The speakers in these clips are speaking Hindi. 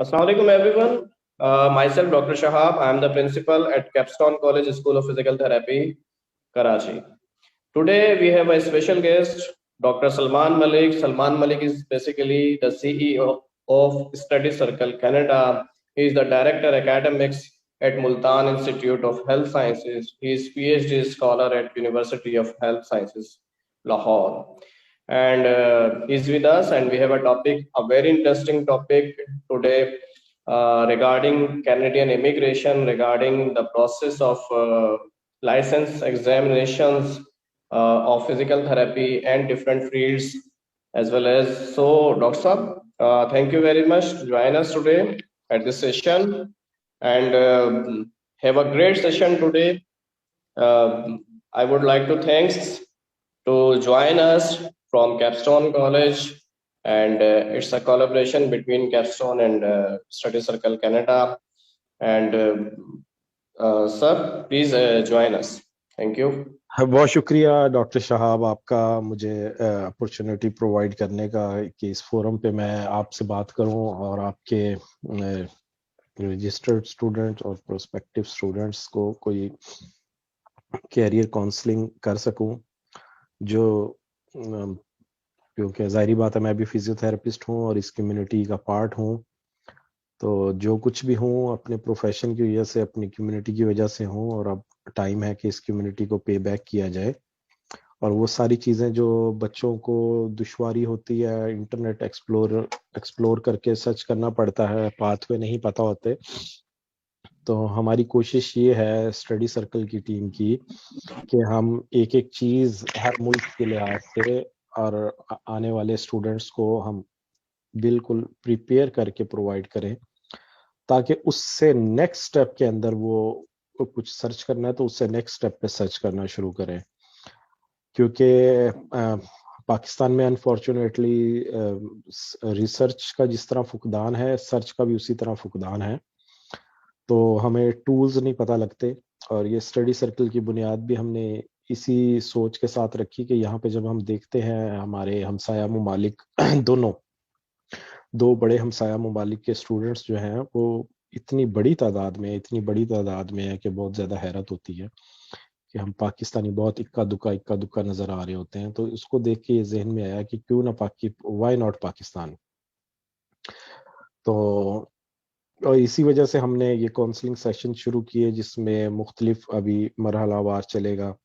Assalamu alaikum everyone. Myself Dr. Shahab. I am the principal at Capstone College School of Physical Therapy, Karachi. Today we have a special guest, Dr. Salman Malik. Salman Malik is basically the CEO of Study Circle Canada. He is the Director Academics at Multan Institute of Health Sciences. He is PhD scholar at University of Health Sciences, Lahore. And he's with us, and we have a very interesting topic today regarding Canadian immigration, regarding the process of license examinations of physical therapy and different fields as well as. So, Dr. Saab, thank you very much to join us today at this session, and have a great session today. I would like to thanks to join us from Capstone College, and it's a collaboration between Capstone and Study Circle Canada. And sir, please join us. Thank you. बहुत शुक्रिया डॉक्टर शहाब आपका मुझे अपॉर्चुनिटी प्रोवाइड करने का कि इस फोरम पे मैं आपसे बात करूं और आपके रजिस्टर्ड स्टूडेंट और प्रोस्पेक्टिव स्टूडेंट्स को कोई कैरियर काउंसलिंग कर सकूं जो क्योंकि जाहिर बात है मैं भी फिजियोथेरेपिस्ट हूं और इस कम्युनिटी का पार्ट हूं, तो जो कुछ भी हूं अपने प्रोफेशन की वजह से, अपनी कम्युनिटी की वजह से हूं, और अब टाइम है कि इस कम्युनिटी को पे बैक किया जाए। और वो सारी चीज़ें जो बच्चों को दुश्वारी होती है, इंटरनेट एक्सप्लोर करके सर्च करना पड़ता है, पाथवे नहीं पता होते, तो हमारी कोशिश ये है स्टडी सर्कल की टीम की कि हम एक एक चीज़ हर मुल्क के लिहाज से और आने वाले स्टूडेंट्स को हम बिल्कुल प्रिपेयर करके प्रोवाइड करें, ताकि उससे नेक्स्ट स्टेप के अंदर वो कुछ सर्च करना है तो उससे नेक्स्ट स्टेप पे सर्च करना शुरू करें। क्योंकि पाकिस्तान में अनफॉर्चुनेटली रिसर्च का जिस तरह फुकदान है, सर्च का भी उसी तरह फुकदान है, तो हमें टूल्स नहीं पता लगते। और ये स्टडी सर्कल की बुनियाद भी हमने इसी सोच के साथ रखी कि यहाँ पे जब हम देखते हैं हमारे हमसाया ममालिक दो बड़े हमसाया ममालिक के स्टूडेंट्स जो हैं वो इतनी बड़ी तादाद में है कि बहुत ज़्यादा हैरत होती है कि हम पाकिस्तानी बहुत इक्का दुक्का नज़र आ रहे होते हैं। तो उसको देख के ये जहन में आया कि क्यों ना वाई नॉट पाकिस्तान। तो और इसी वजह से हमने ये काउंसलिंग सेशन शुरू किए जिसमें मुख्तलिफ अभी मरहलावार चलेगा।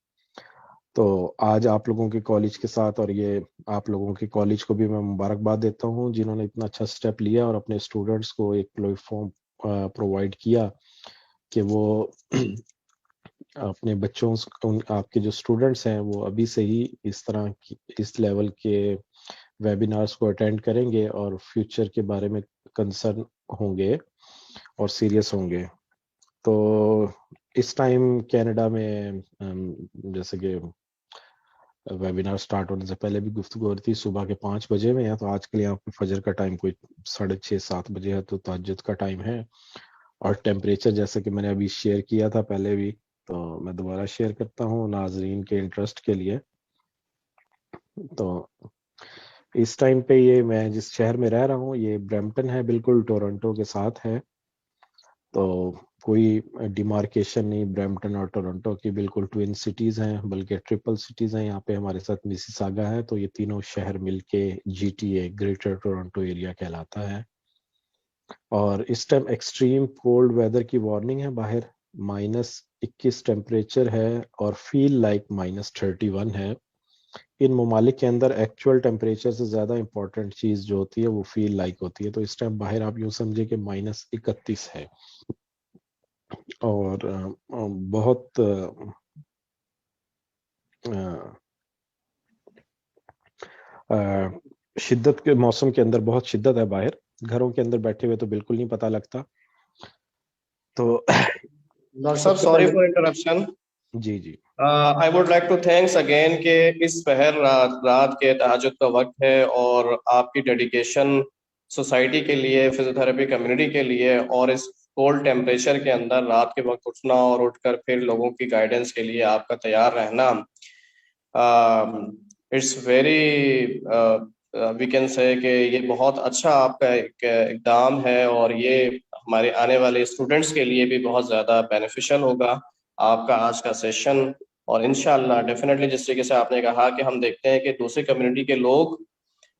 तो आज आप लोगों के कॉलेज के साथ, और ये आप लोगों के कॉलेज को भी मैं मुबारकबाद देता हूँ जिन्होंने इतना अच्छा स्टेप लिया और अपने स्टूडेंट्स को एक प्लेटफॉर्म प्रोवाइड किया कि वो अपने बच्चों आपके जो स्टूडेंट्स हैं वो अभी से ही इस लेवल के वेबिनार्स को अटेंड करेंगे और फ्यूचर के बारे में कंसर्न होंगे और सीरियस होंगे। तो इस टाइम कनाडा में जैसे कि वेबिनार स्टार्ट होने से पहले भी गुफ्तगू हो रही थी, सुबह के 5 बजे में है, तो आज के लिए यहाँ पे फजर का टाइम कोई 6:30-7 बजे है, तो तहज्जुद का टाइम है। और टेम्परेचर जैसे कि मैंने अभी शेयर किया था पहले भी, तो मैं दोबारा शेयर करता हूँ नाजरीन के इंटरेस्ट के लिए। तो इस टाइम पे ये मैं जिस शहर में रह रहा हूँ ये ब्रैम्पटन है, बिल्कुल टोरंटो के साथ है, तो कोई डिमार्केशन नहीं ब्रैम्पटन और टोरंटो की, बिल्कुल ट्विन सिटीज़ हैं, बल्कि ट्रिपल सिटीज़ हैं। यहाँ पे हमारे साथ मिसिसागा है, तो ये तीनों शहर मिलके GTA ग्रेटर टोरंटो एरिया कहलाता है। और इस टाइम एक्सट्रीम कोल्ड वेदर की वार्निंग है, बाहर -21 टेम्परेचर है और फील लाइक -31 है। इन ममालिक के अंदर एक्चुअल टेम्परेचर से ज़्यादा इंपॉर्टेंट चीज़ जो होती है वो फील लाइक होती है। तो इस टाइम बाहर आप यूँ समझे कि -31 है और बहुत शिद्दत के मौसम के अंदर बहुत शिद्दत है बाहर, घरों के अंदर बैठे हुए तो बिल्कुल नहीं पता लगता। तो डॉक्टर साहब, सॉरी फॉर इंटरप्शन। जी I would like to thanks again कि इस पहर रात के तहज्जुद का वक्त है और आपकी डेडिकेशन सोसाइटी के लिए, फिजियोथेरेपी कम्युनिटी के लिए, और इस कोल्ड टेम्परेचर के अंदर रात के वक्त उठना और उठकर फिर लोगों की गाइडेंस के लिए आपका तैयार रहना, it's very we can say कि ये बहुत अच्छा आपका एक इकदाम है और ये हमारे आने वाले स्टूडेंट्स के लिए भी बहुत ज़्यादा बेनिफिशियल होगा आपका आज का सेशन। और इंशाल्लाह डेफिनेटली जिस तरीके से आपने कहा कि हम देखते हैं कि दूसरी कम्युनिटी के लोग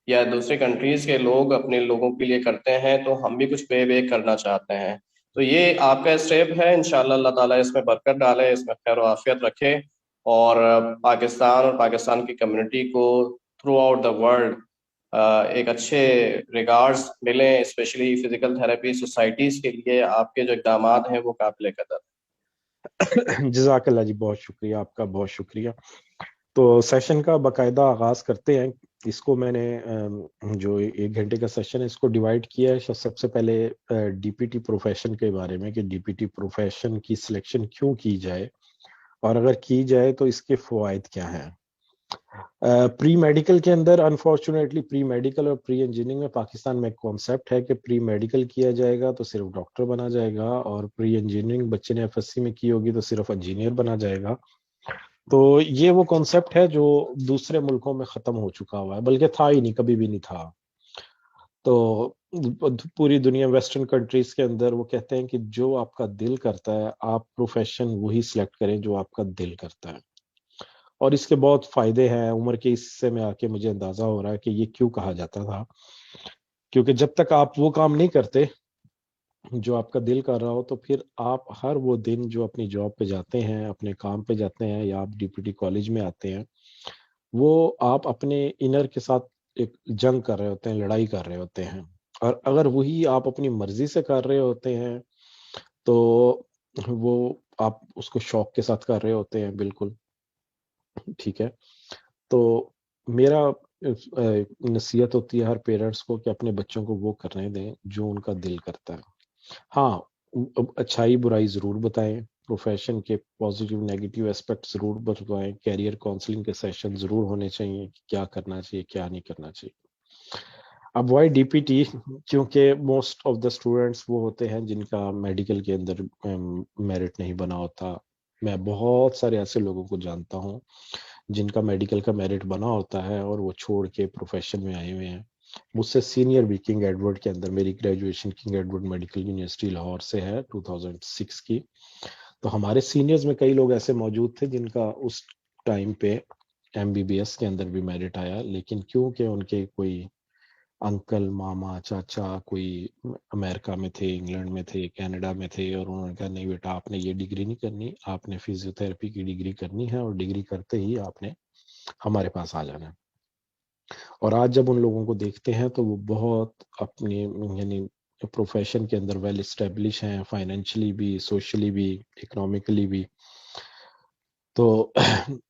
या दूसरे कंट्रीज के लोग अपने लोगों के लिए करते हैं, तो हम भी कुछ पे वे करना चाहते हैं। तो ये आपका स्टेप है, इंशाल्लाह अल्लाह ताला इसमें बरकत डाले, इसमें खैर आफियत रखे और पाकिस्तान और पाकिस्तान की कम्युनिटी को थ्रू आउट द वर्ल्ड एक अच्छे रिगार्ड्स मिले, स्पेशली फिजिकल थेरेपी सोसाइटीज के लिए आपके जो इकदाम हैं वो काबिल कदर। जज़ाकल्लाह जी, बहुत शुक्रिया आपका, बहुत शुक्रिया। तो सेशन का बाकायदा आगाज करते हैं। इसको मैंने जो 1 घंटे का सेशन है इसको डिवाइड किया है सबसे पहले डीपीटी प्रोफेशन के बारे में कि डीपीटी प्रोफेशन की सिलेक्शन क्यों की जाए और अगर की जाए तो इसके फवायद क्या हैं। प्री मेडिकल के अंदर अनफॉर्चुनेटली प्री मेडिकल और प्री इंजीनियरिंग में पाकिस्तान में एक कॉन्सेप्ट है कि प्री मेडिकल किया जाएगा तो सिर्फ डॉक्टर बना जाएगा और प्री इंजीनियरिंग बच्चे ने एफएससी में की होगी तो सिर्फ इंजीनियर बना जाएगा। तो ये वो कॉन्सेप्ट है जो दूसरे मुल्कों में खत्म हो चुका हुआ है, बल्कि था ही नहीं, कभी भी नहीं था। तो पूरी दुनिया वेस्टर्न कंट्रीज के अंदर वो कहते हैं कि जो आपका दिल करता है आप प्रोफेशन वही सिलेक्ट करें जो आपका दिल करता है। और इसके बहुत फायदे हैं। उम्र के हिस्से में आके मुझे अंदाजा हो रहा है कि ये क्यों कहा जाता था, क्योंकि जब तक आप वो काम नहीं करते जो आपका दिल कर रहा हो तो फिर आप हर वो दिन जो अपनी जॉब पे जाते हैं, अपने काम पे जाते हैं या आप डीपीटी कॉलेज में आते हैं, वो आप अपने इनर के साथ एक जंग कर रहे होते हैं, लड़ाई कर रहे होते हैं। और अगर वही आप अपनी मर्जी से कर रहे होते हैं तो वो आप उसको शौक के साथ कर रहे होते हैं, बिल्कुल ठीक है। तो मेरा नसीहत होती है हर पेरेंट्स को कि अपने बच्चों को वो करने दें जो उनका दिल करता है। हाँ, अच्छाई बुराई जरूर बताएं, प्रोफेशन के पॉजिटिव नेगेटिव एस्पेक्ट जरूर बताएं, कैरियर काउंसलिंग के सेशन जरूर होने चाहिए कि क्या करना चाहिए क्या नहीं करना चाहिए। अब वाई डीपीटी, क्योंकि मोस्ट ऑफ द स्टूडेंट्स वो होते हैं जिनका मेडिकल के अंदर मेरिट नहीं बना होता। मैं बहुत सारे ऐसे लोगों को जानता हूँ जिनका मेडिकल का मेरिट बना होता है और वो छोड़ के प्रोफेशन में आए हुए हैं। मुझसे सीनियर भी किंग एडवर्ड के अंदर, मेरी graduation king Edward medical university Lahore से है 2006 की। तो हमारे सीनियर्स में कई लोग ऐसे मौजूद थे जिनका उस टाइम पे एमबीबीएस के अंदर भी मेरिट आया, लेकिन क्योंकि उनके कोई अंकल मामा चाचा कोई अमेरिका में थे, इंग्लैंड में थे, कनाडा में थे और उन्होंने कहा नहीं बेटा आपने ये डिग्री नहीं करनी, आपने फिजियोथेरेपी की डिग्री करनी है और डिग्री करते ही आपने हमारे पास आ जाना है। और आज जब उन लोगों को देखते हैं तो वो बहुत अपनी यानी प्रोफेशन के अंदर वेल एस्टेब्लिश हैं, फाइनेंशियली भी, सोशली भी, इकोनॉमिकली भी। तो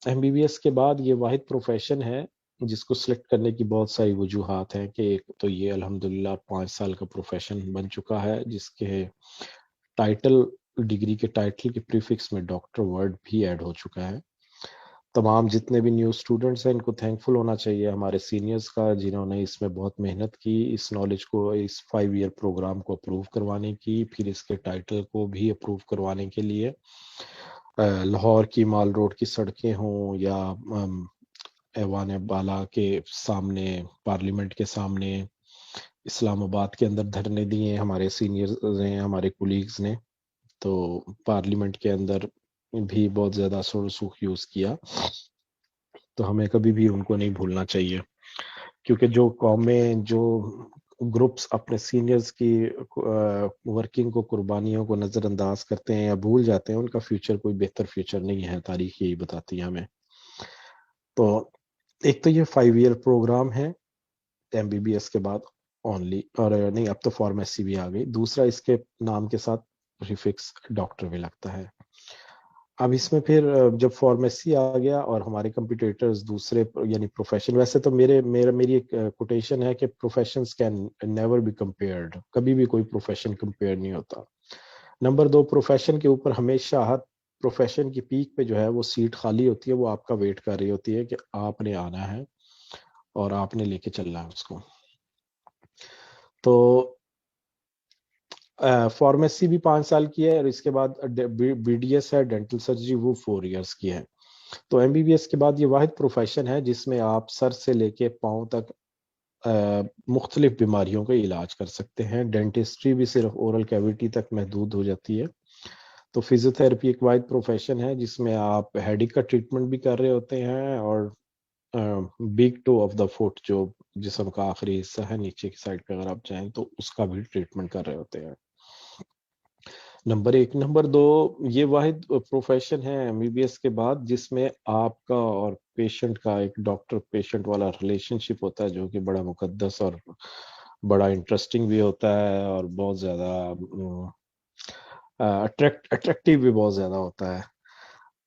एमबीबीएस के बाद ये वाहिद प्रोफेशन है जिसको सिलेक्ट करने की बहुत सारी वजूहात हैं कि एक तो ये अल्हम्दुलिल्लाह 5 साल का प्रोफेशन बन चुका है जिसके टाइटल, डिग्री के टाइटल के प्रीफिक्स में डॉक्टर वर्ड भी ऐड हो चुका है। तमाम जितने भी न्यू स्टूडेंट्स हैं इनको थैंकफुल होना चाहिए हमारे सीनियर्स का जिन्होंने इसमें बहुत मेहनत की, इस नॉलेज को, इस 5 ईयर प्रोग्राम को अप्रूव करवाने की, फिर इसके टाइटल को भी अप्रूव करवाने के लिए। लाहौर की माल रोड की सड़कें हों या ऐवान बाला के सामने, पार्लियामेंट के सामने, इस्लामाबाद के अंदर धरने दिए हमारे सीनियर्स ने, हमारे कुलीग्स ने। तो पार्लियामेंट के अंदर भी बहुत ज्यादा सुर सुख यूज किया। तो हमें कभी भी उनको नहीं भूलना चाहिए, क्योंकि जो कौमें, जो ग्रुप्स अपने सीनियर्स की वर्किंग को, कुर्बानियों को नजरअंदाज करते हैं या भूल जाते हैं, उनका फ्यूचर कोई बेहतर फ्यूचर नहीं है, तारीख यही बताती है हमें। तो एक तो ये 5 ईयर प्रोग्राम है एमबीबीएस के बाद ओनली, और नहीं अब तो फार्मेसी भी आ गई। दूसरा, इसके नाम के साथ प्रीफिक्स डॉक्टर भी लगता है। अब इसमें फिर जब फार्मेसी आ गया और हमारे कंपटीटर्स दूसरे यानी प्रोफेशन, वैसे तो मेरी एक कोटेशन है कि professions can never be compared, कभी भी कोई प्रोफेशन कंपेयर नहीं होता। नंबर 2, प्रोफेशन के ऊपर हमेशा हर प्रोफेशन की पीक पे जो है वो सीट खाली होती है, वो आपका वेट कर रही होती है कि आपने आना है और आपने लेके चलना है उसको। तो फार्मेसी भी 5 साल की है और इसके बाद बीडीएस है, डेंटल सर्जरी, वो 4 इयर्स की है। तो एमबीबीएस के बाद ये वाहिद प्रोफेशन है जिसमें आप सर से लेके पाँव तक मुख्तलिफ बीमारियों का इलाज कर सकते हैं। डेंटिस्ट्री भी सिर्फ ओरल कैविटी तक महदूद हो जाती है। तो फिजियोथेरेपी एक वाइड प्रोफेशन है जिसमें आप हेडेक का ट्रीटमेंट भी कर रहे होते हैं और big toe of the foot, जो जिस्म का आखिरी हिस्सा है नीचे की साइड पे अगर आप चाहें तो उसका भी ट्रीटमेंट कर रहे होते हैं। नंबर एक। नंबर दो, ये वाहिद प्रोफेशन है एमबीबीएस के बाद जिसमें आपका और पेशेंट का एक डॉक्टर पेशेंट वाला रिलेशनशिप होता है, जो कि बड़ा मुकद्दस और बड़ा इंटरेस्टिंग भी होता है और बहुत ज्यादा अट्रैक्टिव भी बहुत ज्यादा होता है।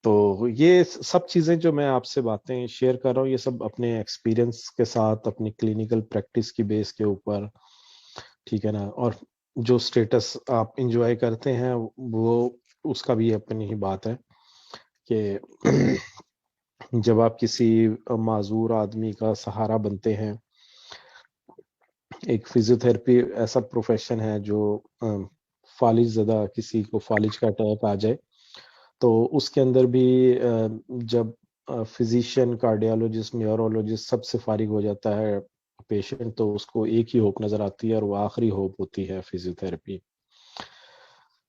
तो ये सब चीजें जो मैं आपसे बातें शेयर कर रहा हूँ, ये सब अपने एक्सपीरियंस के साथ, अपनी क्लिनिकल प्रैक्टिस की बेस के ऊपर, ठीक है ना। और जो स्टेटस आप इंजॉय करते हैं वो उसका भी अपनी ही बात है कि जब आप किसी माजूर आदमी का सहारा बनते हैं। एक फिजियोथेरेपी ऐसा प्रोफेशन है जो फालिज ज़दा किसी को फालिज का अटैक आ जाए तो उसके अंदर भी जब फिजिशियन, कार्डियोलॉजिस्ट, न्यूरोलॉजिस्ट सबसे फारिग हो जाता है पेशेंट, तो उसको एक ही होप नजर आती है और वो आखिरी होप होती है फिजियोथेरेपी।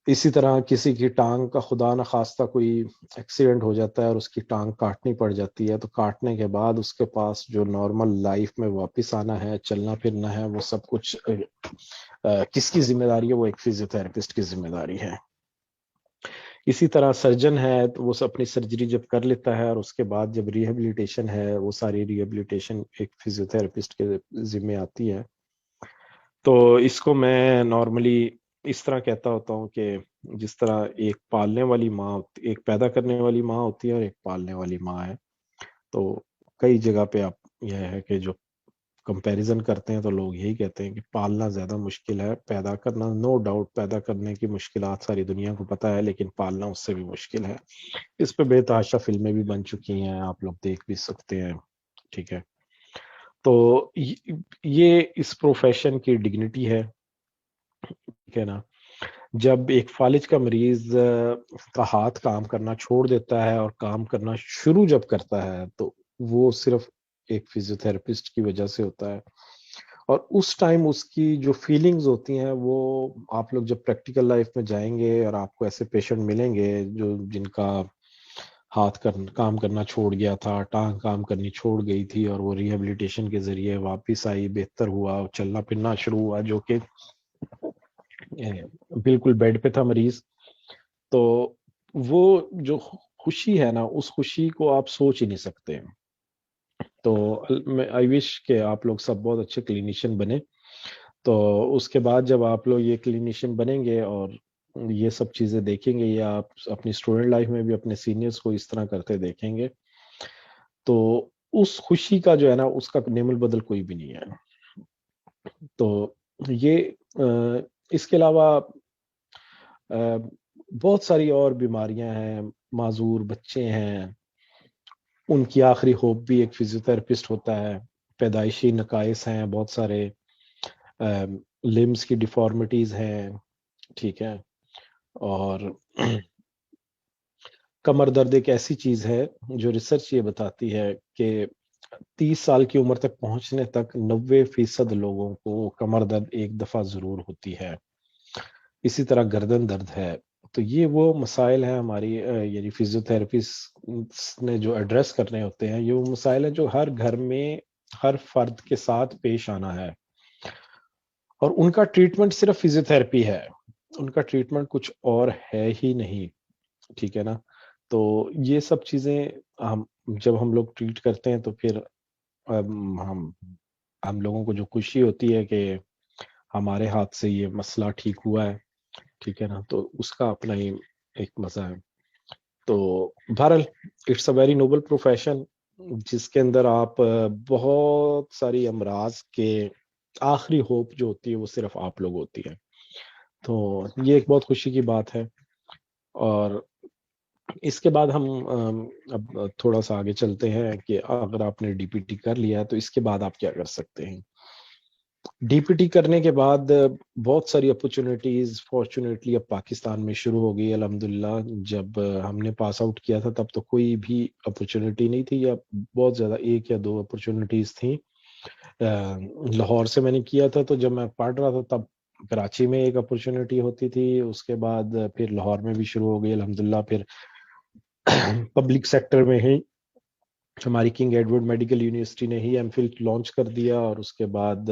इसी तरह किसी की टांग का खुदा न खास्ता कोई एक्सीडेंट हो जाता है और उसकी टांग काटनी पड़ जाती है, तो काटने के बाद उसके पास जो नॉर्मल लाइफ में वापस आना है, चलना फिरना है, वो सब कुछ किसकी जिम्मेदारी है? वो एक फिजियोथेरेपिस्ट की जिम्मेदारी है। इसी तरह सर्जन है तो वो अपनी सर्जरी जब कर लेता है और उसके बाद जब रिहेबिलिटेशन है, वो सारी रिहेबिलिटेशन एक फिजियोथेरेपिस्ट के जिम्मे आती है। तो इसको मैं नॉर्मली इस तरह कहता होता हूँ कि जिस तरह एक पालने वाली माँ, एक पैदा करने वाली माँ होती है और एक पालने वाली माँ है। तो कई जगह पे आप यह है कि जो कंपैरिजन करते हैं तो लोग यही कहते हैं कि पालना ज्यादा मुश्किल है, पैदा करना नो डाउट, पैदा करने की मुश्किलात सारी दुनिया को पता है, लेकिन पालना उससे भी मुश्किल है। इस पे बेतहाशा फिल्में भी बन चुकी हैं, आप लोग देख भी सकते हैं, ठीक है। तो ये इस प्रोफेशन की डिग्निटी है, ठीक है ना। जब एक फालिज का मरीज का हाथ काम करना छोड़ देता है और काम करना शुरू जब करता है तो वो सिर्फ एक फिजियोथेरेपिस्ट की वजह से होता है। और उस टाइम उसकी जो फीलिंग्स होती हैं वो आप लोग जब प्रैक्टिकल लाइफ में जाएंगे और आपको ऐसे पेशेंट मिलेंगे जो जिनका हाथ काम करना छोड़ गया था, टांग काम करनी छोड़ गई थी और वो रिहेबिलिटेशन के जरिए वापस आई, बेहतर हुआ, चलना फिरना शुरू हुआ, जो कि बिल्कुल बेड पे था मरीज। तो वो जो खुशी है ना, उस खुशी को आप सोच ही नहीं सकते। तो मैं आई विश कि आप लोग सब बहुत अच्छे क्लिनिशियन बने। तो उसके बाद जब आप लोग ये क्लिनिशियन बनेंगे और ये सब चीजें देखेंगे या आप अपनी स्टूडेंट लाइफ में भी अपने सीनियर्स को इस तरह करते देखेंगे, तो उस खुशी का जो है ना, उसका नेमुल बदल कोई भी नहीं है। तो ये इसके अलावा बहुत सारी और बीमारियां हैं, माजूर बच्चे हैं, उनकी आखिरी होप भी एक फिजियोथेरेपिस्ट होता है। पैदाइशी नकाइस हैं बहुत सारे, लिम्स की डिफॉर्मिटीज हैं, ठीक है। और कमर दर्द एक ऐसी चीज है जो रिसर्च ये बताती है कि 30 साल की उम्र तक पहुंचने तक 90% लोगों को कमर दर्द एक दफा जरूर होती है। इसी तरह गर्दन दर्द है। तो ये वो मसाइल हैं हमारी यानी फिजियोथेरेपिस्ट ने जो एड्रेस करने होते हैं, ये वो मसाइल है जो हर घर में हर फर्द के साथ पेश आना है। और उनका ट्रीटमेंट सिर्फ फिजियोथेरेपी है, उनका ट्रीटमेंट कुछ और है ही नहीं, ठीक है ना। तो ये सब चीजें हम जब हम लोग ट्रीट करते हैं तो फिर हम लोगों को जो खुशी होती है कि हमारे हाथ से ये मसला ठीक हुआ है, ठीक है ना, तो उसका अपना ही एक मजा है। तो बहरहाल it's a very noble profession जिसके अंदर आप बहुत सारी अमराज के आखिरी होप जो होती है वो सिर्फ आप लोग होती है। तो ये एक बहुत खुशी की बात है। और इसके बाद हम अब थोड़ा सा आगे चलते हैं कि अगर आपने डीपीटी कर लिया है तो इसके बाद आप क्या कर सकते हैं। डीपीटी करने के बाद बहुत सारी अपॉर्चुनिटीज फॉर्चुनेटली अब पाकिस्तान में शुरू हो गई अल्हम्दुलिल्लाह। जब हमने पास आउट किया था तब तो कोई भी अपॉर्चुनिटी नहीं थी, या बहुत ज़्यादा एक या दो अपॉर्चुनिटीज थी। लाहौर से मैंने किया था, तो जब मैं पढ़ रहा था तब कराची में एक अपॉर्चुनिटी होती थी, उसके बाद फिर लाहौर में भी शुरू हो गई अल्हम्दुलिल्लाह। फिर पब्लिक सेक्टर में ही हमारी किंग एडवर्ड मेडिकल यूनिवर्सिटी ने ही एमफिल लॉन्च कर दिया, और उसके बाद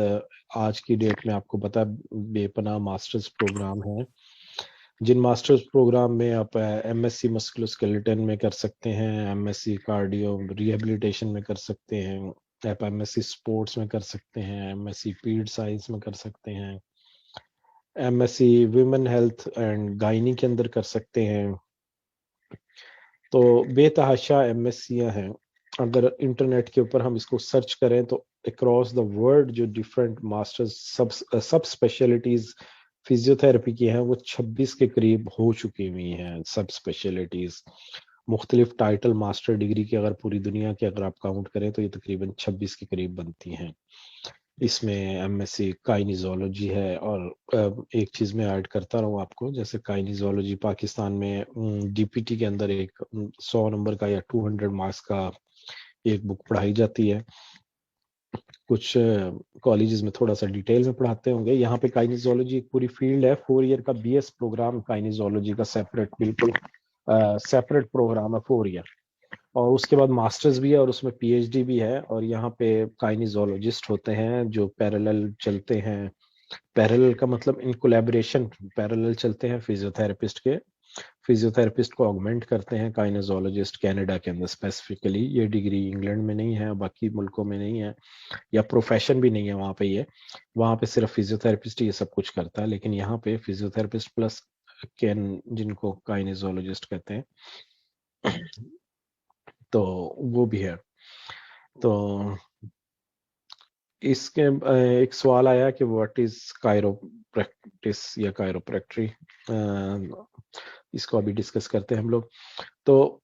आज की डेट में आपको पता है बेपनाह मास्टर्स प्रोग्राम है, जिन मास्टर्स प्रोग्राम में आप एमएससी मस्कुलोस्केलेटन में कर सकते हैं, एमएससी कार्डियो रिहेबिलिटेशन में कर सकते हैं, आप एमएससी स्पोर्ट्स में कर सकते हैं, एमएससी पीड साइंस में कर सकते हैं, MSc women health and gynae के अंदर कर सकते हैं। तो बेतहाशा एमएससियां हैं। अगर इंटरनेट के ऊपर हम इसको सर्च करें तो अक्रॉस द वर्ल्ड जो डिफरेंट मास्टर्स सब स्पेशलिटीज फिजियोथेरेपी की हैं वो 26 के करीब हो चुकी हुई हैं। सब स्पेशलिटीज मुख्तलिफ टाइटल मास्टर डिग्री की अगर पूरी दुनिया के अगर आप काउंट करें तो ये तकरीबन 26 के करीब बनती हैं। इसमें एमएससी काइनिजोलॉजी है, और एक चीज मैं ऐड करता रहूँ आपको, जैसे काइनिजोलॉजी पाकिस्तान में डीपीटी के अंदर एक 100 नंबर का या 200 मार्क्स का एक बुक पढ़ाई जाती है। कुछ कॉलेजेस में थोड़ा सा डिटेल में पढ़ाते होंगे। यहाँ पे काइनिजोलॉजी एक पूरी फील्ड है, 4 ईयर का बीएस प्रोग्राम काइनिजोलॉजी का सेपरेट, बिल्कुल सेपरेट प्रोग्राम है 4 ईयर। और उसके बाद मास्टर्स भी है और उसमें पीएचडी भी है। और यहाँ पे काइनिजोलॉजिस्ट होते हैं जो पैरेलल चलते हैं। पैरेलल का मतलब इन कोलैबोरेशन पैरेलल चलते हैं फिजियोथेरेपिस्ट के। फिजियोथेरेपिस्ट को ऑगमेंट करते हैं काइनेजोलॉजिस्ट, कनाडा के अंदर स्पेसिफिकली। ये डिग्री इंग्लैंड में नहीं है, बाकी मुल्कों में नहीं है, या प्रोफेशन भी नहीं है वहाँ पे। ये वहाँ पे सिर्फ फिजियोथेरेपिस्ट ये सब कुछ करता है, लेकिन यहाँ पे फिजियोथेरेपिस्ट प्लस कैन, जिनको काइनेजोलॉजिस्ट कहते हैं, तो वो भी है। तो इसके एक सवाल आया कि व्हाट इज कायरोप्रैक्टिस या कायरोप्रैक्टरी, इसको अभी डिस्कस करते हैं हम लोग। तो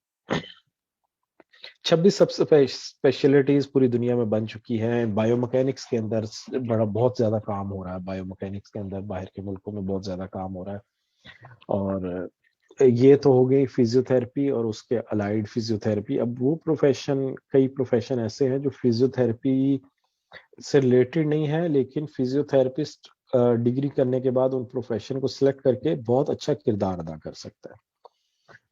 26 सबसे स्पेशलिटीज पूरी दुनिया में बन चुकी हैं। बायोमैकेनिक्स के अंदर बड़ा बहुत ज्यादा काम हो रहा है, बायोमैकेनिक्स के अंदर बाहर के मुल्कों में बहुत ज्यादा काम हो रहा है। और ये तो हो गई फिजियोथेरेपी और उसके अलाइड फिजियोथेरेपी। अब वो प्रोफेशन, कई प्रोफेशन ऐसे हैं जो फिजियोथेरेपी से रिलेटेड नहीं है, लेकिन फिजियोथेरेपिस्ट डिग्री करने के बाद उन प्रोफेशन को सिलेक्ट करके बहुत अच्छा किरदार अदा कर सकता है।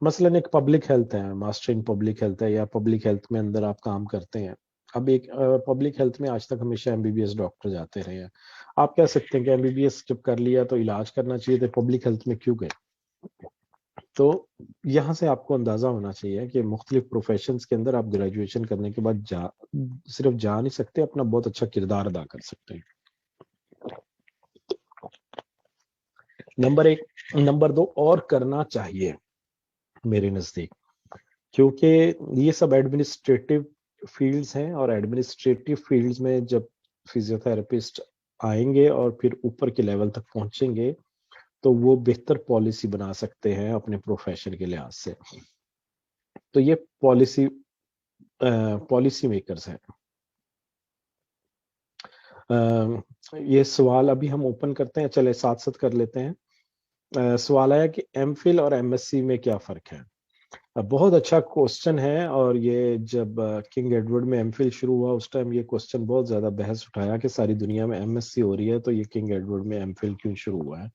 मसलन एक पब्लिक हेल्थ है, मास्टर इन पब्लिक हेल्थ है, या पब्लिक हेल्थ में अंदर आप काम करते हैं। अब एक पब्लिक हेल्थ में आज तक हमेशा एमबीबीएस डॉक्टर जाते रहे हैं। आप कह सकते हैं कि एमबीबीएस जब कर लिया तो इलाज करना चाहिए, तो पब्लिक हेल्थ में क्यों गए? तो यहाँ से आपको अंदाजा होना चाहिए कि मुख्तलिफ प्रोफेशंस के अंदर आप ग्रेजुएशन करने के बाद सिर्फ जा नहीं सकते, अपना बहुत अच्छा किरदार अदा कर सकते हैं। नंबर 1। नंबर 2, और करना चाहिए मेरे नजदीक, क्योंकि ये सब एडमिनिस्ट्रेटिव फील्ड्स हैं, और एडमिनिस्ट्रेटिव फील्ड्स में जब फिजियोथेरेपिस्ट आएंगे और फिर ऊपर के लेवल तक पहुंचेंगे तो वो बेहतर पॉलिसी बना सकते हैं अपने प्रोफेशन के लिहाज से। तो ये पॉलिसी मेकर्स हैं। ये सवाल अभी हम ओपन करते हैं, चले साथ साथ कर लेते हैं। सवाल आया कि एमफिल और एमएससी में क्या फर्क है। बहुत अच्छा क्वेश्चन है, और ये जब किंग एडवर्ड में एमफिल शुरू हुआ उस टाइम ये क्वेश्चन बहुत ज्यादा बहस उठाया कि सारी दुनिया में एमएससी हो रही है तो ये किंग एडवर्ड में एमफिल क्यों शुरू हुआ है।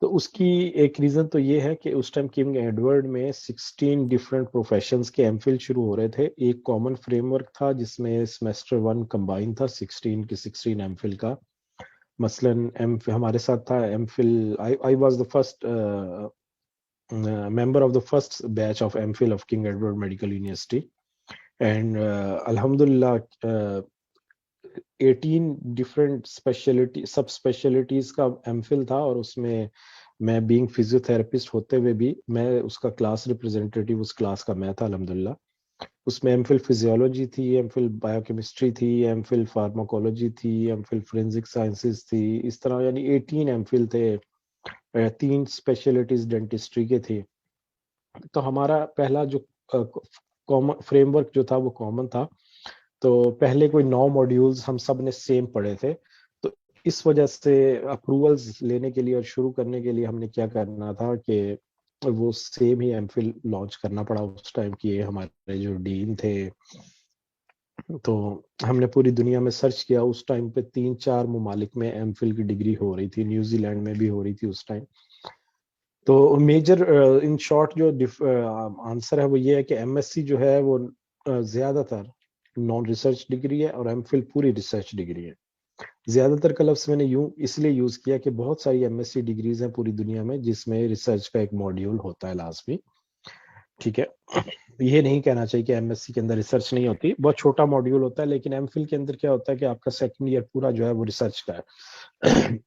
तो उसकी एक रीजन तो ये है कि उस टाइम किंग एडवर्ड में 16 डिफरेंट प्रोफेशंस के एमफिल शुरू हो रहे थे। एक कॉमन फ्रेमवर्क था जिसमें सेमेस्टर 1 कंबाइन था 16 के 16 एमफिल का। मसलन एम हमारे साथ था MPhil, I was the first member of the first batch of MPhil of King Edward Medical University, and alhamdulillah 18 different speciality सब स्पेशलिटीज का एमफिल था, और उसमें मैं बीइंग फिजियोथेरेपिस्ट होते हुए भी मैं उसका क्लास रिप्रेजेंटेटिव, उस क्लास का मैं था अल्हम्दुलिल्लाह। उसमें एमफिल फिजियोलॉजी थी, एमफिल बायोकेमिस्ट्री थी, एमफिल फार्माकोलॉजी थी, एमफिल फोरेंसिक साइंसेज थी। इस तरह यानी 18 एमफिल थे। 3 स्पेशलिटीज डेंटिस्ट्री के थे। तो हमारा पहला जो कॉमन फ्रेमवर्क जो था वो कॉमन था। तो पहले कोई 9 मॉड्यूल्स हम सब ने सेम पढ़े थे। तो इस वजह से अप्रूवल्स लेने के लिए और शुरू करने के लिए हमने क्या करना था कि वो सेम ही एमफिल लॉन्च करना पड़ा उस टाइम की। हमारे जो डीन थे तो हमने पूरी दुनिया में सर्च किया, उस टाइम पे 3-4 ममालिक में एमफिल की डिग्री हो रही थी, न्यूजीलैंड में भी हो रही थी उस टाइम। तो मेजर इन शॉर्ट जो आंसर है वो ये है कि एमएससी जो है वो ज्यादातर नॉन रिसर्च डिग्री है और एमफिल पूरी रिसर्च डिग्री है। ज्यादातर का लफ्ज मैंने यूं इसलिए यूज किया कि बहुत सारी एमएससी डिग्रीज हैं पूरी दुनिया में जिसमें रिसर्च का एक मॉड्यूल होता है लाजमी। ठीक है, ये नहीं कहना चाहिए कि एमएससी के अंदर रिसर्च नहीं होती, बहुत छोटा मॉड्यूल होता है, लेकिन एमफिल के अंदर क्या होता है कि आपका सेकंड ईयर पूरा जो है वो रिसर्च का है।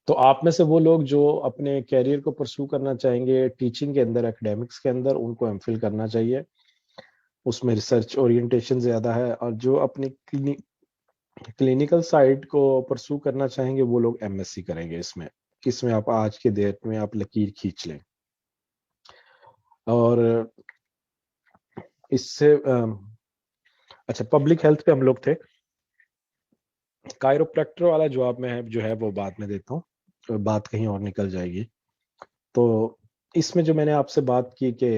तो आप में से वो लोग जो अपने कैरियर को परस्यू करना चाहेंगे टीचिंग के अंदर, एकेडमिक्स के अंदर, उनको एमफिल करना चाहिए, उसमें रिसर्च ओरिएंटेशन ज्यादा है। और जो अपनी क्लिनिकल साइड को परस्यू करना चाहेंगे वो लोग एमएससी करेंगे इसमें। इसमें आप आज के डेट में आप लकीर खींच लें। और इससे अच्छा, पब्लिक हेल्थ पे हम लोग थे। कायरोप्रैक्टर वाला जवाब में है जो है वो बाद में देता हूँ, तो बात कहीं और निकल जाएगी। तो इसमें जो मैंने आपसे बात की कि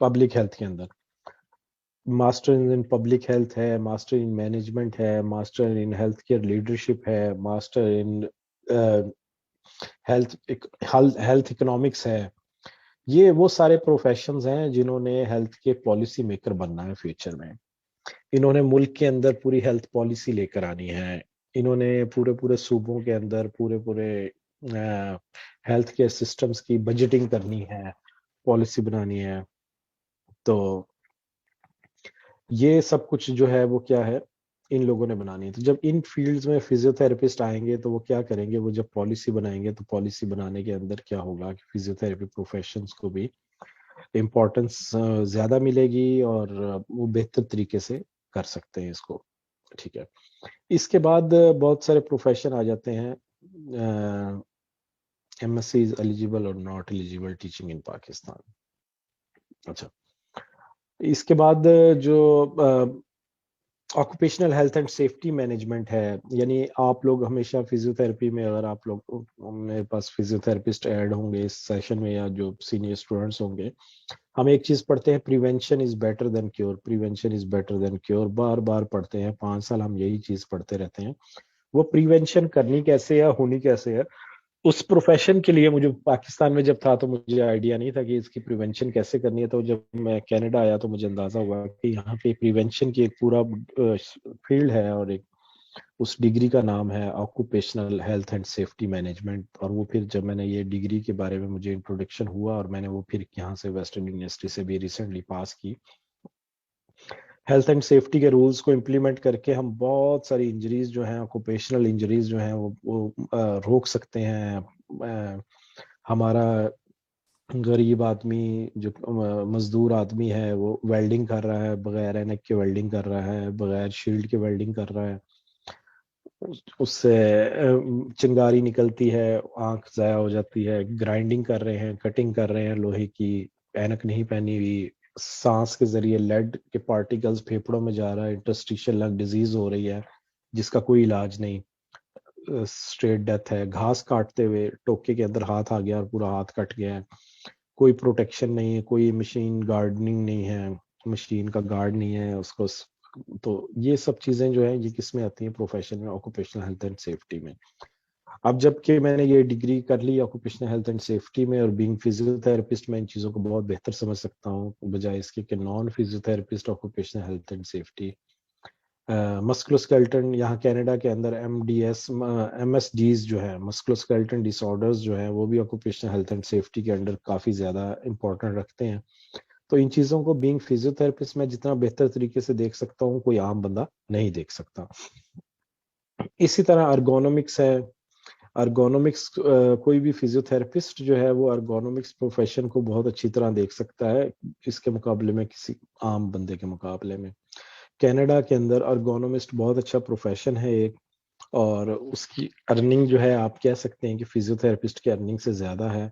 पब्लिक हेल्थ के अंदर मास्टर इन पब्लिक हेल्थ है, मास्टर इन मैनेजमेंट है, master in health care leadership है, master in health health economics है। ये वो सारे प्रोफेशंस हैं जिन्होंने हेल्थ के पॉलिसी मेकर बनना है फ्यूचर में। इन्होंने मुल्क के अंदर पूरी हेल्थ पॉलिसी लेकर आनी है। इन्होंने पूरे पूरे सूबों के अंदर पूरे पूरे हेल्थ केयर सिस्टम्स की बजटिंग करनी है, पॉलिसी बनानी है। तो ये सब कुछ जो है वो क्या है, इन लोगों ने बनानी है। तो जब इन फील्ड्स में फिजियोथेरेपिस्ट आएंगे तो वो क्या करेंगे, वो जब पॉलिसी बनाएंगे तो पॉलिसी बनाने के अंदर क्या होगा कि फिजियोथेरेपी प्रोफेशंस को भी इम्पोर्टेंस ज्यादा मिलेगी और वो बेहतर तरीके से कर सकते हैं इसको। ठीक है, इसके बाद बहुत सारे प्रोफेशन आ जाते हैं। एमएससी इज एलिजिबल और not eligible teaching in Pakistan. अच्छा, इसके बाद जो occupational health and safety management है, यानी आप लोग हमेशा फिजियोथेरेपी में, अगर आप लोग, मेरे पास फिजियोथेरेपिस्ट ऐड होंगे इस सेशन में या जो सीनियर स्टूडेंट्स होंगे, हम एक चीज पढ़ते हैं, prevention is better than cure, prevention is better than cure, बार बार पढ़ते हैं, 5 साल हम यही चीज पढ़ते रहते हैं। वो प्रिवेंशन करनी कैसे है, होनी कैसे है, उस प्रोफेशन के लिए मुझे पाकिस्तान में जब था तो मुझे आइडिया नहीं था कि इसकी प्रिवेंशन कैसे करनी है। तो जब मैं कनाडा आया तो मुझे अंदाजा हुआ कि यहाँ पे प्रिवेंशन की एक पूरा फील्ड है और एक उस डिग्री का नाम है occupational health and safety management. और वो फिर जब मैंने ये डिग्री के बारे में मुझे इंट्रोडक्शन हुआ और मैंने वो फिर यहाँ से वेस्टर्न यूनिवर्सिटी से भी रिसेंटली पास की, हेल्थ एंड सेफ्टी के रूल्स को इम्प्लीमेंट करके हम बहुत सारी इंजरीज जो हैं, ऑक्यूपेशनल इंजरीज जो हैं वो रोक सकते हैं। हमारा गरीब आदमी जो मजदूर आदमी है वो वेल्डिंग कर रहा है, बगैर एनक के वेल्डिंग कर रहा है, बगैर शील्ड के वेल्डिंग कर रहा है, उससे चिंगारी निकलती है, आंख जाया हो जाती है, ग्राइंडिंग कर रहे हैं, कटिंग कर रहे हैं लोहे की, ऐनक नहीं पहनी हुई, सांस के जरिए लेड के पार्टिकल्स फेफड़ों में जा रहा है, इंटरस्टिशियल लंग डिजीज हो रही है जिसका कोई इलाज नहीं, स्ट्रेट डेथ है, घास काटते हुए टोके के अंदर हाथ आ गया और पूरा हाथ कट गया है, कोई प्रोटेक्शन नहीं है, कोई मशीन गार्डनिंग नहीं है, मशीन का गार्ड नहीं है उसको। तो ये सब चीजें जो है ये किस में आती हैं, प्रोफेशन में, ऑक्यूपेशनल हेल्थ एंड सेफ्टी में। अब जबकि मैंने ये डिग्री कर ली ऑक्यूपेशनल हेल्थ एंड सेफ्टी में और बीइंग फिजियोथेरेपिस्ट मैं इन चीज़ों को बहुत बेहतर समझ सकता हूँ बजाय इसके कि non physiotherapist occupational health and safety. Musculoskeleton यहाँ कनाडा के अंदर एमडीएस एमएसडीज जो है, मस्कुलोस्केलेटन डिसऑर्डर्स जो है, वो भी ऑक्यूपेशनल हेल्थ एंड सेफ्टी के अंडर काफ़ी ज़्यादा इंपॉर्टेंट रखते हैं। तो इन चीज़ों को बीइंग फिजियोथेरेपिस्ट मैं जितना बेहतर तरीके से देख सकता हूँ कोई आम बंदा नहीं देख सकता। इसी तरह अर्गोनॉमिक्स है। अर्गोनॉमिक्स कोई भी फिजियोथेरेपिस्ट जो है वो अर्गोनॉमिक्स प्रोफेशन को बहुत अच्छी तरह देख सकता है इसके मुकाबले में, किसी आम बंदे के मुकाबले में। कनाडा के अंदर अर्गोनोमिस्ट बहुत अच्छा प्रोफेशन है एक, और उसकी अर्निंग जो है आप कह सकते हैं कि फिजियोथेरेपिस्ट की अर्निंग से ज्यादा है।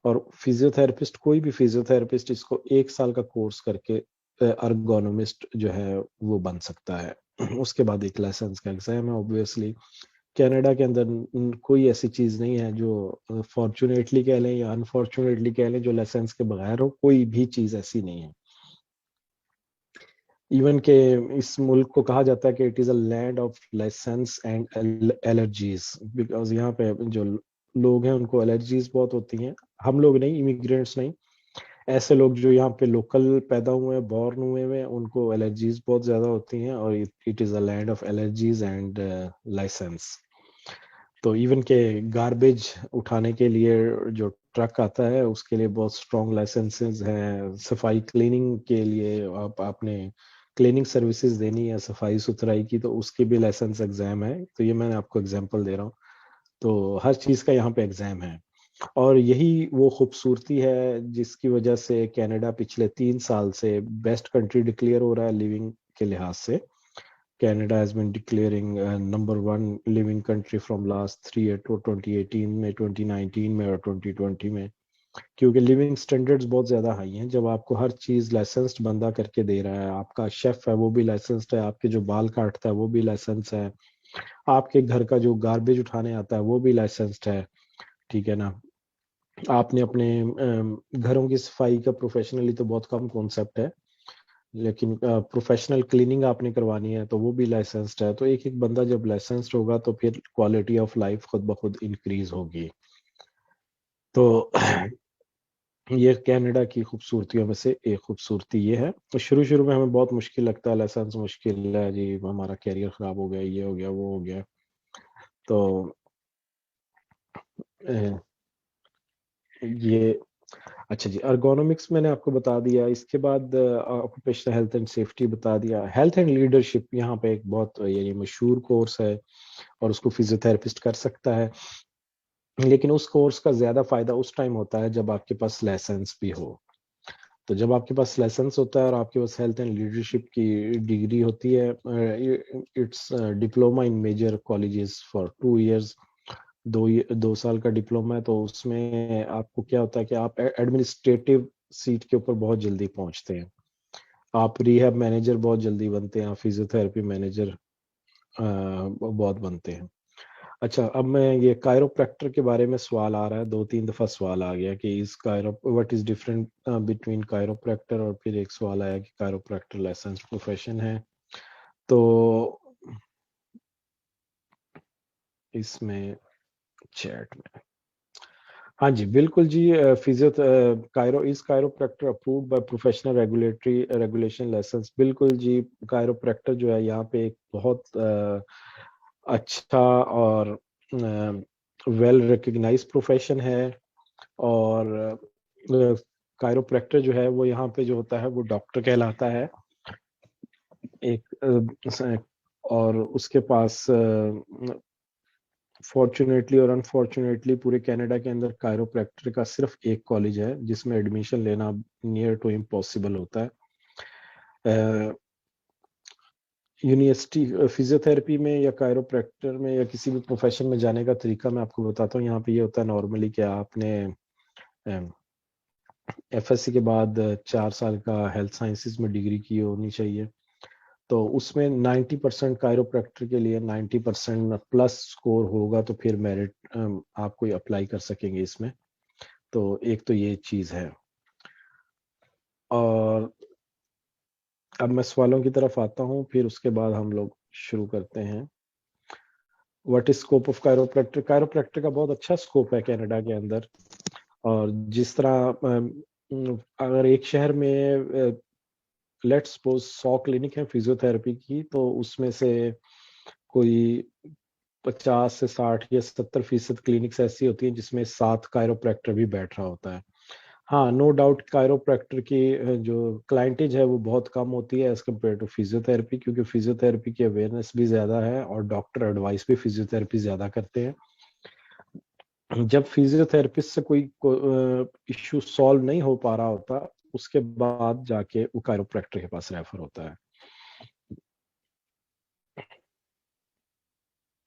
और फिजियोथेरेपिस्ट, कोई भी फिजियोथेरेपिस्ट इसको 1 साल का कोर्स करके अर्गोनोमिस्ट जो है वो बन सकता है। उसके बाद एक लाइसेंस का एग्जाम है। ऑब्वियसली कनाडा के अंदर कोई ऐसी चीज नहीं है जो फॉर्चुनेटली कह लें या अनफॉर्चुनेटली कह लें जो लाइसेंस के बगैर हो, कोई भी चीज ऐसी नहीं है। इवन के इस मुल्क को कहा जाता है कि it is a land of licence and allergies, because यहाँ पे जो लोग हैं उनको एलर्जीज बहुत होती हैं। हम लोग नहीं, इमिग्रेंट्स नहीं, ऐसे लोग जो यहाँ पे लोकल पैदा हुए हैं, बॉर्न हुए हैं, उनको एलर्जीज बहुत ज्यादा होती हैं, और it is a land of allergies and licence. तो इवन के गार्बेज उठाने के लिए जो ट्रक आता है उसके लिए बहुत स्ट्रॉन्ग लाइसेंसेस हैं। सफाई क्लीनिंग के लिए आप आपने क्लीनिंग सर्विसेज देनी है सफाई सुथराई की, तो उसके भी लाइसेंस एग्जाम है। तो ये मैंने आपको एग्जांपल दे रहा हूँ। तो हर चीज का यहाँ पे एग्जाम है, और यही वो खूबसूरती है जिसकी वजह से कनाडा पिछले 3 साल से बेस्ट कंट्री डिक्लेयर हो रहा है लिविंग के लिहाज से। Canada has been declaring #1 living country from last 3 year to 2018 में, 2019 में और 2020 में। क्योंकि लिविंग स्टैंडर्ड्स बहुत ज्यादा हाई हैं। जब आपको हर चीज लाइसेंस्ड बंदा करके दे रहा है, आपका शेफ है वो भी लाइसेंस्ड है, आपके जो बाल काटता है वो भी लाइसेंस है, आपके घर का जो गार्बेज उठाने आता है वो भी लाइसेंस्ड है, ठीक है ना। आपने अपने घरों की सफाई का प्रोफेशनली तो बहुत कम कॉन्सेप्ट है, लेकिन प्रोफेशनल क्लीनिंग आपने करवानी है तो वो भी लाइसेंस्ड है। तो एक एक बंदा जब लाइसेंस्ड होगा तो फिर क्वालिटी ऑफ लाइफ खुद ब खुद इंक्रीज होगी। तो ये कनाडा की खूबसूरतियों में से एक खूबसूरती ये है। तो शुरू शुरू में हमें बहुत मुश्किल लगता है, लाइसेंस मुश्किल है जी, हमारा कैरियर खराब हो गया, ये हो गया वो हो गया। तो अ, ये अच्छा जी, अर्गोनॉमिक्स मैंने आपको बता दिया। इसके बाद ऑक्यूपेशनल हेल्थ एंड सेफ्टी बता दिया। हेल्थ एंड लीडरशिप यहाँ पे एक बहुत यानी मशहूर कोर्स है, और उसको फिजियोथेरेपिस्ट कर सकता है। लेकिन उस कोर्स का ज्यादा फायदा उस टाइम होता है जब आपके पास लाइसेंस भी हो। तो जब आपके पास लाइसेंस होता है और आपके पास हेल्थ एंड लीडरशिप की डिग्री होती है, it's diploma in major colleges for 2 years, 2 साल का डिप्लोमा है। तो उसमें आपको क्या होता है कि आप एडमिनिस्ट्रेटिव सीट के ऊपर बहुत जल्दी पहुंचते हैं, आप रिहैब मैनेजर बहुत जल्दी बनते हैं, आप फिजियोथेरेपी मैनेजर बहुत बनते हैं। अच्छा, अब मैं ये कायरोप्रैक्टर के बारे में सवाल आ रहा है, 2-3 दफा सवाल आ गया कि इस Cairo what is different between chiropractor, और फिर एक सवाल आया कि कायरोप्रैक्टर लाइसेंस प्रोफेशन है। तो इसमें चैट में, हाँ जी बिल्कुल जी, physio chiro is chiropractor approved by professional regulatory regulation license. बिल्कुल जी, कायरोप्रैक्टर जो है यहाँ पे एक बहुत अच्छा और वेल रिकग्नाइज प्रोफेशन है। और कायरोप्रैक्टर जो है वो यहाँ पे जो होता है वो डॉक्टर कहलाता है एक और उसके पास फॉर्चुनेटली और अनफॉर्चुनेटली पूरे कनाडा के अंदर कायरोप्रैक्टर का सिर्फ एक कॉलेज है जिसमें एडमिशन लेना नियर टू इम्पॉसिबल होता है। यूनिवर्सिटी फिजियोथेरेपी में या कायरोप्रैक्टर में या किसी भी प्रोफेशन में जाने का तरीका मैं आपको बताता हूँ। यहाँ पे ये होता है नॉर्मली कि आपने एफएससी के बाद 4 साल का हेल्थ साइंसेज में डिग्री की होनी चाहिए। तो उसमें 90% कायरोप्रैक्टर के लिए 90% प्लस स्कोर होगा, तो फिर मेरिट आप कोई अप्लाई कर सकेंगे इसमें। तो एक तो ये चीज है। और अब मैं सवालों की तरफ आता हूँ, फिर उसके बाद हम लोग शुरू करते हैं। What is scope of chiropractor? Chiropractor का बहुत अच्छा स्कोप है कनाडा के अंदर। और जिस तरह अगर एक शहर में लेट्स सपोज 100 क्लिनिक है फिजियोथेरेपी की, तो उसमें से कोई 50 से 60 या 70% क्लिनिक्स ऐसी होती हैं जिसमें 7 कायरोप्रैक्टर भी बैठ रहा होता है। हाँ, नो डाउट कायरोप्रैक्टर की जो क्लाइंटेज है वो बहुत कम होती है एज कम्पेयर टू फिजियोथेरेपी, क्योंकि फिजियोथेरेपी की अवेयरनेस भी ज्यादा है और डॉक्टर एडवाइस भी फिजियोथेरेपी ज्यादा करते हैं। जब फिजियोथेरेपिस्ट से कोई इश्यू सॉल्व नहीं हो पा रहा होता, उसके बाद जाके वो कायरोप्रैक्टर के पास रेफर होता है।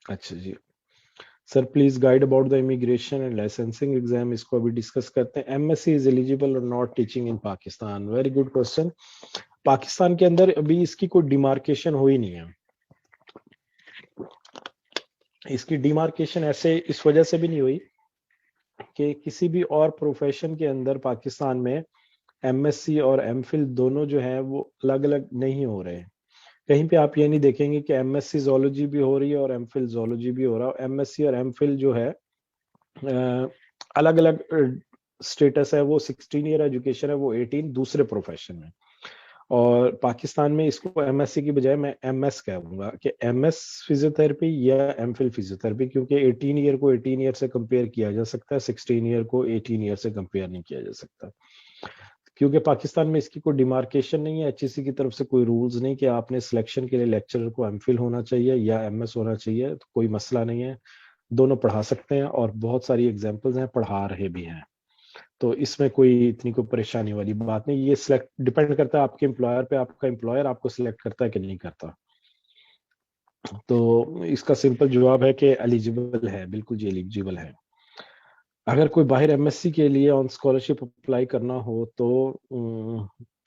अच्छा जी, sir please guide about the immigration and licensing exam, इसको अभी डिस्कस करते हैं। एमएससी इज एलिजिबल और not teaching in Pakistan? Very good question. Pakistan के अंदर अभी इसकी कोई डिमार्केशन हुई नहीं है। इसकी डिमार्केशन ऐसे इस वजह से भी नहीं हुई कि किसी भी और प्रोफेशन के अंदर पाकिस्तान में एमएससी और एमफिल दोनों जो है वो अलग अलग नहीं हो रहे हैं। कहीं पे आप ये नहीं देखेंगे कि एमएससी जोलॉजी भी हो रही है और एमफिल जोलॉजी भी हो रहा है। एमएससी और एमफिल जो है अलग अलग स्टेटस है, वो 16 ईयर एजुकेशन है, वो 18 दूसरे प्रोफेशन में। और पाकिस्तान में इसको एमएससी की बजाय मैं एमएस कहूंगा कि एमएस फिजियोथेरेपी या एमफिल फिजियोथेरेपी, क्योंकि 18 ईयर को 18 ईयर से कंपेयर किया जा सकता है, 16 ईयर को 18 ईयर से कंपेयर नहीं किया जा सकता, क्योंकि पाकिस्तान में इसकी कोई डिमार्केशन नहीं है, एचईसी की तरफ से कोई रूल्स नहीं कि आपने सिलेक्शन के लिए लेक्चरर को एमफिल होना चाहिए या एमएस होना चाहिए। तो कोई मसला नहीं है, दोनों पढ़ा सकते हैं और बहुत सारी एग्जांपल्स हैं, पढ़ा रहे भी हैं। तो इसमें कोई इतनी कोई परेशानी वाली बात नहीं। ये सिलेक्ट डिपेंड करता है आपके एम्प्लॉयर पे, आपका एम्प्लॉयर आपको सिलेक्ट करता है कि नहीं करता। तो इसका सिंपल जवाब है कि एलिजिबल है, बिल्कुल जी एलिजिबल है। अगर कोई बाहर एमएससी के लिए ऑन स्कॉलरशिप अप्लाई करना हो तो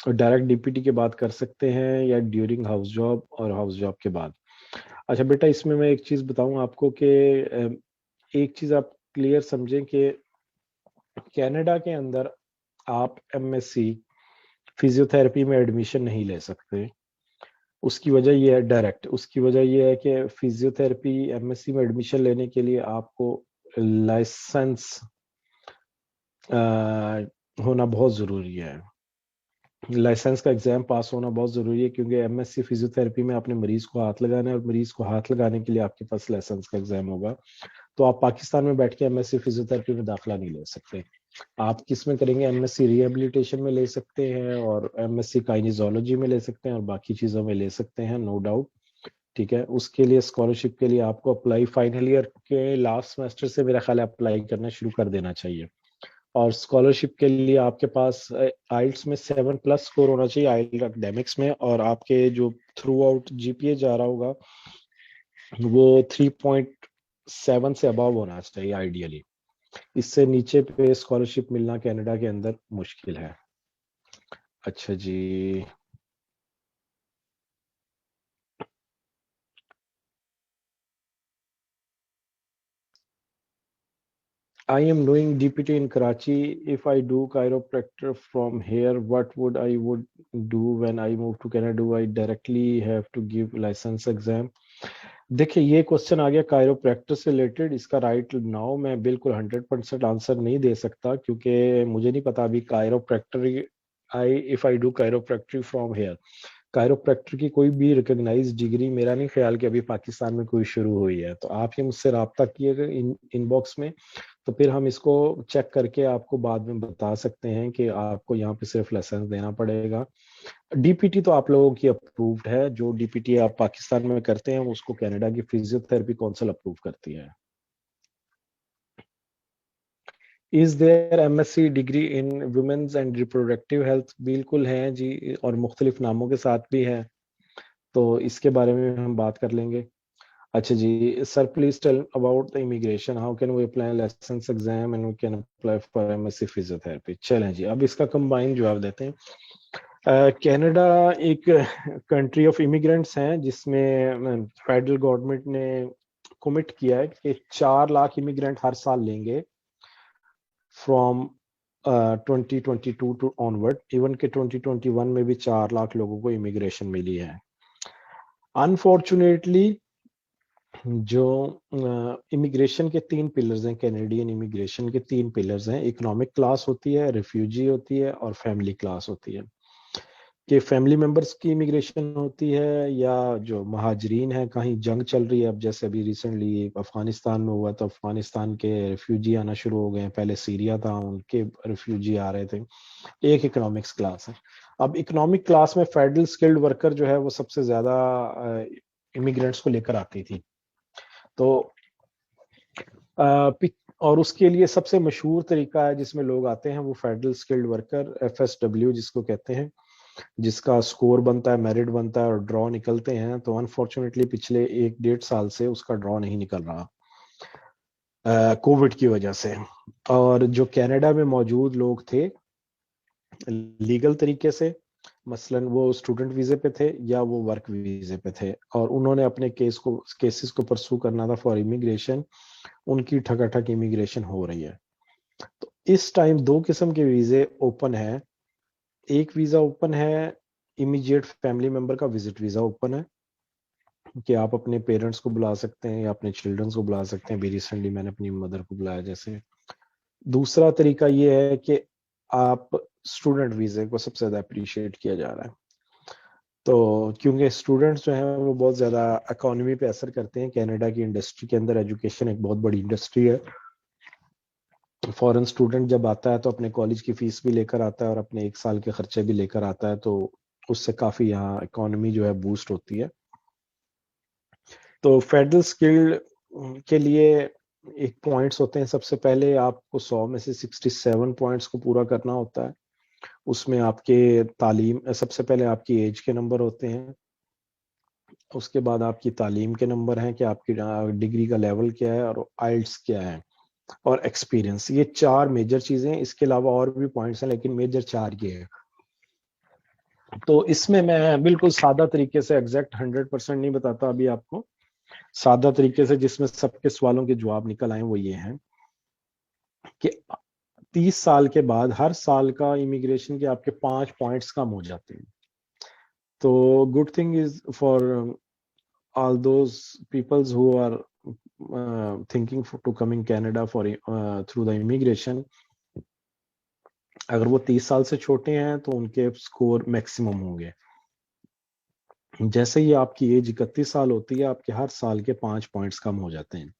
डायरेक्ट डीपीटी के बाद कर सकते हैं या ड्यूरिंग हाउस जॉब और हाउस जॉब के बाद। अच्छा बेटा, इसमें मैं एक चीज बताऊं आपको कि एक चीज आप क्लियर समझें कि कनाडा के अंदर आप एमएससी फिजियोथेरेपी में एडमिशन नहीं ले सकते। उसकी वजह यह है, डायरेक्ट उसकी वजह यह है कि फिजियोथेरेपी एमएससी में एडमिशन लेने के लिए आपको लाइसेंस होना बहुत ज़रूरी है। लाइसेंस का एग्जाम पास होना बहुत ज़रूरी है, क्योंकि एमएससी फिजियोथेरेपी में आपने मरीज को हाथ लगाना है और मरीज को हाथ लगाने के लिए आपके पास लाइसेंस का एग्जाम होगा। तो आप पाकिस्तान में बैठ के एमएससी फिजियोथेरेपी में दाखिला नहीं ले सकते। आप किस में करेंगे? एमएससी रिहेबिलिटेशन में ले सकते हैं और एमएससी काइनेजोलॉजी में ले सकते हैं और बाकी चीज़ों में ले सकते हैं, नो डाउट। ठीक है, उसके लिए स्कॉलरशिप के लिए आपको अप्लाई फाइनल ईयर के लास्ट सेमेस्टर से मेरा ख्याल है अप्लाई करना शुरू कर देना चाहिए। और स्कॉलरशिप के लिए आपके पास आइल्स में 7+ स्कोर होना चाहिए, आइल्स एकेडमिक्स में, और आपके जो थ्रू आउट जीपीए जा रहा होगा वो 3.7 से अबव होना चाहिए आइडियली। इससे नीचे पे स्कॉलरशिप मिलना कनाडा के अंदर मुश्किल है। अच्छा जी, I am doing DPT in Karachi. If I do chiropractor from here, what would I would do when I move to Canada? Do I directly have to give license exam? देखिए, ये क्वेश्चन आ गया कायरोप्रैक्टर से रिलेटेड। इसका राइट नाउ मैं बिल्कुल 100% आंसर नहीं दे सकता, क्योंकि मुझे नहीं पता अभी chiropractor if I do chiropractory from here, chiropractor की कोई भी रिकॉग्नाइज डिग्री मेरा नहीं ख्याल कि अभी पाकिस्तान में कोई शुरू हुई है। तो आप ये मुझसे रब्ता किएगा इनबॉक्स में, तो फिर हम इसको चेक करके आपको बाद में बता सकते हैं कि आपको यहाँ पे सिर्फ लाइसेंस देना पड़ेगा। डीपीटी तो आप लोगों की अप्रूव्ड है, जो डीपीटी आप पाकिस्तान में करते हैं उसको कनाडा की फिजियोथेरेपी काउंसिल अप्रूव करती है। Is there MSc degree in women's and reproductive health? बिल्कुल है जी, और मुख्तलिफ नामों के साथ भी है, तो इसके बारे में हम बात कर लेंगे। अच्छा जी, sir please tell about the immigration, how can we apply license exam and we can apply for MSc physiotherapy. चलें जी, अब इसका कंबाइन जवाब देते हैं। कनाडा एक कंट्री ऑफ इमिग्रेंट्स हैं, जिसमें फेडरल गवर्नमेंट ने कमिट किया है कि 4 लाख इमिग्रेंट हर साल लेंगे फ्रॉम 2022 टू ऑनवर्ड। इवन के 2021 में भी 4 लाख लोगों को इमिग्रेशन मिली है। अनफॉर्चुनेटली जो इमिग्रेशन के 3 पिलर्स हैं, कैनेडियन इमिग्रेशन के 3 पिलर्स हैं। इकोनॉमिक क्लास होती है, रिफ्यूजी होती है और फैमिली क्लास होती है। कि फैमिली मेंबर्स की इमिग्रेशन होती है या जो महाजरीन है, कहीं जंग चल रही है, अब जैसे अभी रिसेंटली अफगानिस्तान में हुआ तो अफगानिस्तान के रिफ्यूजी आना शुरू हो गए हैं, पहले सीरिया था उनके रिफ्यूजी आ रहे थे। एक इकोनॉमिक्स क्लास है। अब इकोनॉमिक क्लास में फेडरल स्किल्ड वर्कर जो है वो सबसे ज्यादा इमिग्रेंट्स को लेकर आती थी। तो और उसके लिए सबसे मशहूर तरीका है जिसमें लोग आते हैं वो फेडरल स्किल्ड वर्कर, FSW जिसको कहते हैं, जिसका स्कोर बनता है, मेरिट बनता है और ड्रॉ निकलते हैं। तो अनफॉर्चुनेटली पिछले 1-1.5 साल से उसका ड्रॉ नहीं निकल रहा कोविड की वजह से। और जो कनाडा में मौजूद लोग थे लीगल तरीके से, मसलन वो स्टूडेंट वीजे पे थे या वो वर्क वीजे पे थे, और उन्होंने अपने केसेस को परसू करना था फॉर इमिग्रेशन, उनकी ठकाठक इमिग्रेशन हो रही है। तो इस टाइम 2 किस्म के वीजे ओपन है। एक वीजा ओपन है, इमीडिएट फैमिली मेंबर का विजिट वीजा ओपन है कि आप अपने पेरेंट्स को बुला सकते हैं या अपने चिल्ड्रंस को बुला सकते हैं। अभी रिसेंटली मैंने अपनी मदर को बुलाया जैसे। दूसरा तरीका ये है कि आप स्टूडेंट वीजे को सबसे ज्यादा अप्रिशिएट किया जा रहा है, तो क्योंकि स्टूडेंट्स जो हैं वो बहुत ज्यादा इकोनॉमी पे असर करते हैं। कनाडा की इंडस्ट्री के अंदर एजुकेशन एक बहुत बड़ी इंडस्ट्री है। फॉरेन स्टूडेंट जब आता है तो अपने कॉलेज की फीस भी लेकर आता है और अपने एक साल के खर्चे भी लेकर आता है, तो उससे काफी यहाँ इकोनॉमी जो है बूस्ट होती है। तो फेडरल स्किल्ड के लिए एक पॉइंट्स होते हैं। सबसे पहले आपको 100 में से 67 पॉइंट्स को पूरा करना होता है। उसमें आपके तालीम, सबसे पहले आपकी एज के नंबर होते हैं, उसके बाद आपकी तालीम के नंबर हैं कि आपकी डिग्री का लेवल क्या है और आइल्स क्या है, और एक्सपीरियंस। ये चार मेजर चीजें हैं। इसके अलावा और भी पॉइंट्स हैं लेकिन मेजर चार ये है। तो इसमें मैं बिल्कुल सादा तरीके से एग्जैक्ट 100% नहीं बताता अभी आपको। सादा तरीके से जिसमें सबके सवालों के जवाब निकल आए वो ये हैं कि 30 साल के बाद हर साल का इमिग्रेशन के आपके 5 पॉइंट्स कम हो जाते हैं। तो good thing is for all those peoples who are thinking to come in Canada for through the immigration, अगर वो 30 साल से छोटे हैं तो उनके स्कोर मैक्सिमम होंगे। जैसे ही आपकी एज 31 साल होती है आपके हर साल के 5 पॉइंट्स कम हो जाते हैं।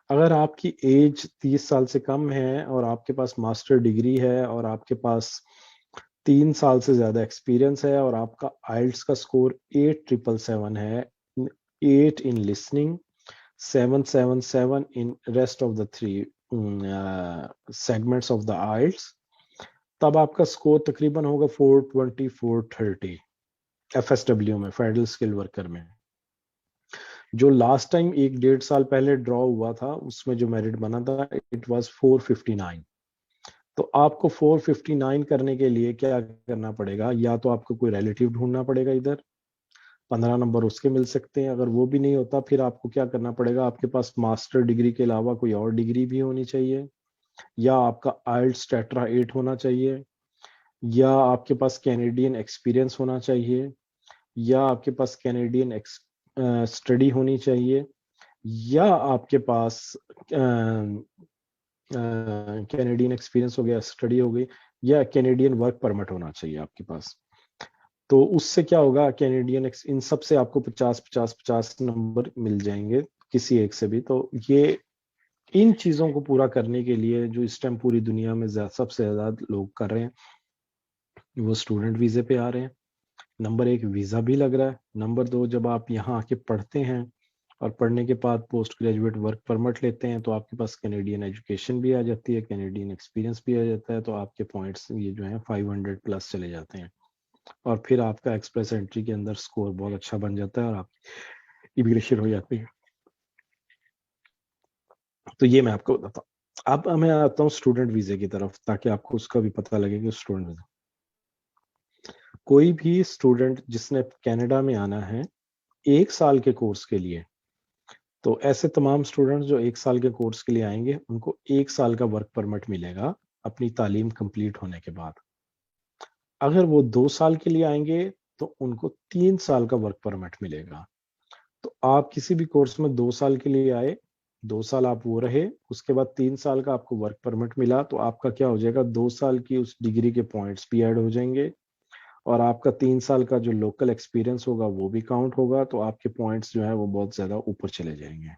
अगर आपकी एज 30 साल से कम है और आपके पास मास्टर डिग्री है और आपके पास 3 साल से ज्यादा एक्सपीरियंस है और आपका आइल्स का स्कोर 8777 है, 8 in listening, 777 in rest of the three segments of the IELTS, तब आपका स्कोर तकरीबन होगा 420 430 FSW में, फेडरल स्किल वर्कर में। जो लास्ट टाइम 1-1.5 साल पहले ड्रॉ हुआ था उसमें जो मेरिट बना था इट वाज 459। तो आपको 459 करने के लिए क्या करना पड़ेगा, या तो आपको कोई रिलेटिव ढूंढना पड़ेगा इधर, 15 नंबर उसके मिल सकते हैं। अगर वो भी नहीं होता फिर आपको क्या करना पड़ेगा, आपके पास मास्टर डिग्री के अलावा कोई और डिग्री भी होनी चाहिए, या आपका आइल्ट्स टेट्रा 8 होना चाहिए, या आपके पास कैनेडियन एक्सपीरियंस होना चाहिए, या आपके पास कैनेडियन स्टडी होनी चाहिए, या आपके पास कैनेडियन एक्सपीरियंस हो गया, स्टडी हो गई, या कैनेडियन वर्क परमिट होना चाहिए आपके पास। तो उससे क्या होगा, कैनेडियन इन सब से आपको 50 नंबर मिल जाएंगे किसी एक से भी। तो ये इन चीजों को पूरा करने के लिए जो इस टाइम पूरी दुनिया में सबसे ज्यादा लोग कर रहे हैं वो स्टूडेंट वीजे पे आ रहे हैं। नंबर 1 वीजा भी लग रहा है, नंबर 2 जब आप यहाँ आके पढ़ते हैं और पढ़ने के बाद पोस्ट ग्रेजुएट वर्क परमिट लेते हैं तो आपके पास कैनेडियन एजुकेशन भी आ जाती है, कैनेडियन एक्सपीरियंस भी आ जाता है, तो आपके पॉइंट्स ये जो है 500 प्लस चले जाते हैं और फिर आपका एक्सप्रेस एंट्री के अंदर स्कोर बहुत अच्छा बन जाता है और आप इमिग्रेशन हो जाती है। तो ये मैं आपको बताता हूँ। अब मैं आता हूँ स्टूडेंट वीजे की तरफ ताकि आपको उसका भी पता लगे कि स्टूडेंट वीजा, कोई भी स्टूडेंट जिसने कनाडा में आना है 1 साल के कोर्स के लिए, तो ऐसे तमाम स्टूडेंट्स जो 1 साल के कोर्स के लिए आएंगे उनको 1 साल का वर्क परमिट मिलेगा अपनी तालीम कंप्लीट होने के बाद। अगर वो 2 साल के लिए आएंगे तो उनको 3 साल का वर्क परमिट मिलेगा। तो आप किसी भी कोर्स में 2 साल के लिए आए, 2 साल आप वो रहे, उसके बाद 3 साल का आपको वर्क परमिट मिला, तो आपका क्या हो जाएगा, 2 साल की उस डिग्री के पॉइंट्स भी ऐड हो जाएंगे और आपका 3 साल का जो लोकल एक्सपीरियंस होगा वो भी काउंट होगा, तो आपके पॉइंट्स जो है वो बहुत ज्यादा ऊपर चले जाएंगे।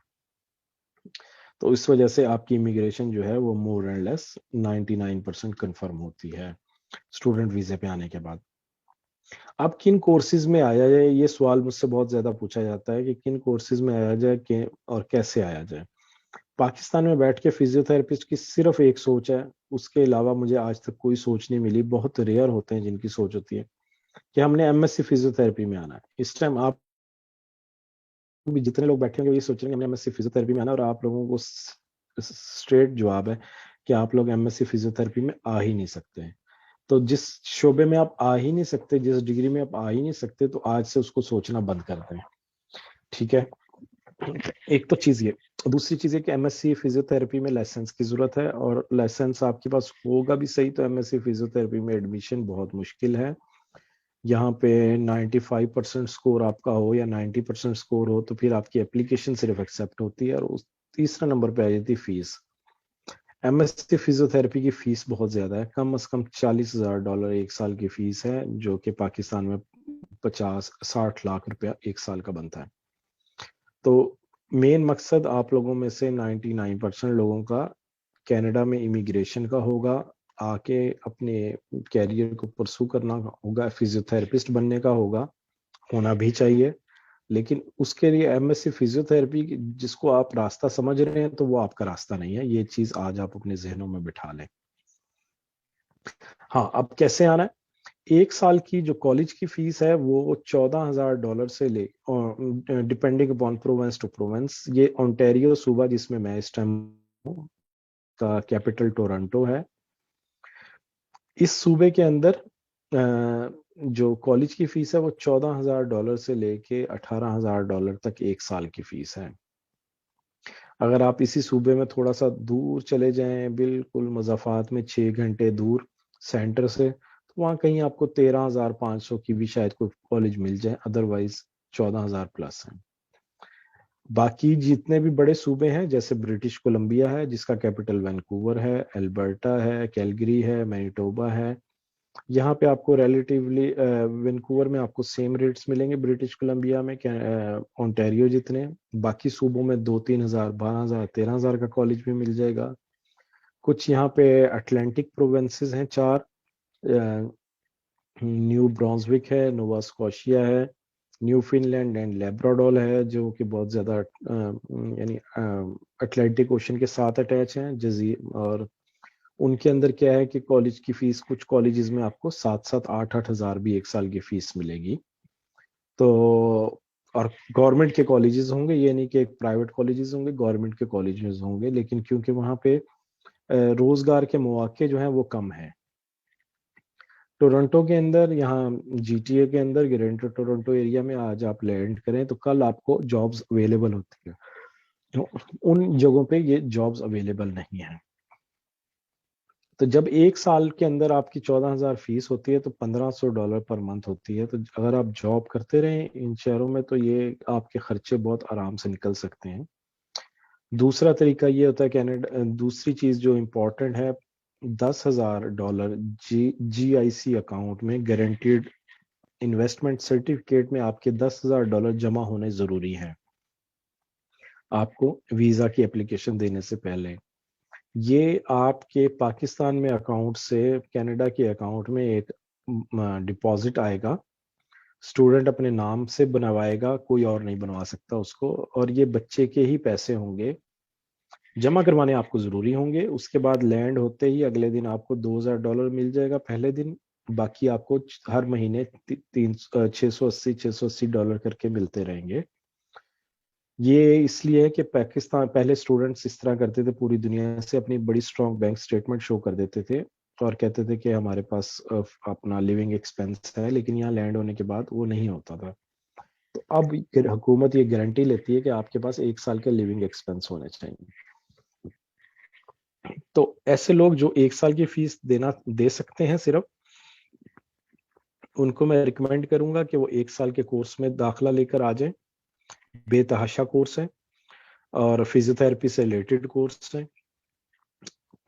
तो इस वजह से आपकी इमिग्रेशन जो है वो मोर एंड लेस 99% कंफर्म होती है स्टूडेंट वीजे पे आने के बाद। अब किन कोर्सेज में आया जाए, ये सवाल मुझसे बहुत ज्यादा पूछा जाता है कि किन कोर्सेज में आया जाए और कैसे आया जाए। पाकिस्तान में बैठ के फिजियोथेरेपिस्ट की सिर्फ एक सोच है, उसके अलावा मुझे आज तक कोई सोच नहीं मिली। बहुत रेयर होते हैं जिनकी सोच होती है कि हमने एमएससी फिजियोथेरेपी में आना है। इस टाइम आप भी जितने लोग बैठे होंगे ये सोच रहे हैं हमने एमएससी फिजियोथेरेपी में आना है, और आप लोगों को स्ट्रेट जवाब है कि आप लोग एमएससी फिजियोथेरेपी में आ ही नहीं सकते हैं। तो जिस शोबे में आप आ ही नहीं सकते, जिस डिग्री में आप आ ही नहीं सकते, तो आज से उसको सोचना बंद कर दें। ठीक है, एक तो चीज ये, दूसरी चीज है कि एमएससी फिजियोथेरेपी में लाइसेंस की जरूरत है, और लाइसेंस आपके पास होगा भी सही तो एमएससी फिजियोथेरेपी में एडमिशन बहुत मुश्किल है। यहाँ पे 95% स्कोर आपका हो या 90% स्कोर हो तो फिर आपकी एप्लीकेशन सिर्फ एक्सेप्ट होती है। और उस तीसरा नंबर पे आ जाती है फीस। एमएससी फिजियोथेरेपी की फीस बहुत ज्यादा है, कम से कम $40,000 एक साल की फीस है, जो कि पाकिस्तान में 50-60 लाख रुपया एक साल का बनता है। तो मेन मकसद आप लोगों में से 99% लोगों का कनाडा में इमिग्रेशन का होगा, आके अपने कैरियर को परसू करना होगा, फिजियोथेरेपिस्ट बनने का होगा, होना भी चाहिए। लेकिन उसके लिए एमएससी फिजियोथेरेपी जिसको आप रास्ता समझ रहे हैं तो वो आपका रास्ता नहीं है, ये चीज आज आप अपने जहनों में बिठा लें। हाँ, अब कैसे आना है? एक साल की जो कॉलेज की फीस है वो $14,000 से ले, depending upon province to province. ये ओंटारियो सूबा जिसमें मैं इस टाइम का कैपिटल टोरंटो है, इस सूबे के अंदर जो कॉलेज की फीस है वो $14,000 से लेके $18,000 तक एक साल की फीस है। अगर आप इसी सूबे में थोड़ा सा दूर चले जाएं, बिल्कुल मज़ाफात में 6 घंटे दूर सेंटर से, तो वहाँ कहीं आपको 13,500 की भी शायद कोई कॉलेज मिल जाए, अदरवाइज 14,000 प्लस है। बाकी जितने भी बड़े सूबे हैं जैसे ब्रिटिश कोलंबिया है जिसका कैपिटल वैंकूवर है, एल्बर्टा है, कैलगरी है, मैनिटोबा है, यहाँ पे आपको रिलेटिवली वैंकूवर में आपको सेम रेट्स मिलेंगे ब्रिटिश कोलंबिया में ओंटारियो जितने। बाकी सूबों में 2-3 हजार, 12,000, 13,000 का कॉलेज भी मिल जाएगा। कुछ यहाँ पे अटलांटिक प्रोविंसेस हैं 4, न्यू ब्रांसविक है, नोवा स्कॉशिया है, न्यू फिनलैंड एंड लेब्राडोर है, जो कि बहुत ज्यादा यानी अटलांटिक ओशन के साथ अटैच हैं जजीर। और उनके अंदर क्या है कि कॉलेज की फीस, कुछ कॉलेजेस में आपको 7-7, 8-8 हजार भी एक साल की फीस मिलेगी। तो और गवर्नमेंट के कॉलेजेस होंगे, ये नहीं कि प्राइवेट कॉलेजेस होंगे, गवर्नमेंट के कॉलेजेस होंगे, लेकिन क्योंकि वहाँ पे रोजगार के मौके जो हैं वो कम है। टोरंटो के अंदर, यहाँ जीटीए के अंदर ग्रेटर टोरंटो एरिया में आज आप लैंड करें तो कल आपको जॉब्स अवेलेबल होती है, तो उन जगहों पे ये जॉब्स अवेलेबल नहीं है। तो जब एक साल के अंदर आपकी 14,000 फीस होती है तो $1,500 पर मंथ होती है। तो अगर आप जॉब करते रहें इन शहरों में तो ये आपके खर्चे बहुत आराम से निकल सकते हैं। दूसरा तरीका ये होता है कनाडा, दूसरी चीज जो इम्पोर्टेंट है, $10,000 GIC अकाउंट में गारंटीड इन्वेस्टमेंट सर्टिफिकेट में आपके $10,000 जमा होने जरूरी है आपको वीजा की एप्लीकेशन देने से पहले। ये आपके पाकिस्तान में अकाउंट से कनाडा के अकाउंट में एक डिपॉजिट आएगा, स्टूडेंट अपने नाम से बनवाएगा, कोई और नहीं बनवा सकता उसको, और ये बच्चे के ही पैसे होंगे, जमा करवाने आपको जरूरी होंगे। उसके बाद लैंड होते ही अगले दिन आपको $2,000 मिल जाएगा पहले दिन, बाकी आपको हर महीने 680 करके मिलते रहेंगे। ये इसलिए है कि पाकिस्तान, पहले स्टूडेंट्स इस तरह करते थे, पूरी दुनिया से अपनी बड़ी स्ट्रॉन्ग बैंक स्टेटमेंट शो कर देते थे और कहते थे कि हमारे पास अपना लिविंग एक्सपेंस है, लेकिन यहाँ लैंड होने के बाद वो नहीं होता था। तो अब हुकूमत ये गारंटी लेती है कि आपके पास एक साल के लिविंग एक्सपेंस होने चाहिए। तो ऐसे लोग जो एक साल की फीस दे सकते हैं सिर्फ, उनको मैं रिकमेंड करूंगा कि वो एक साल के कोर्स में दाखिला लेकर आ जाएं। बेतहाशा कोर्स है और फिजियोथेरेपी से रिलेटेड कोर्स है।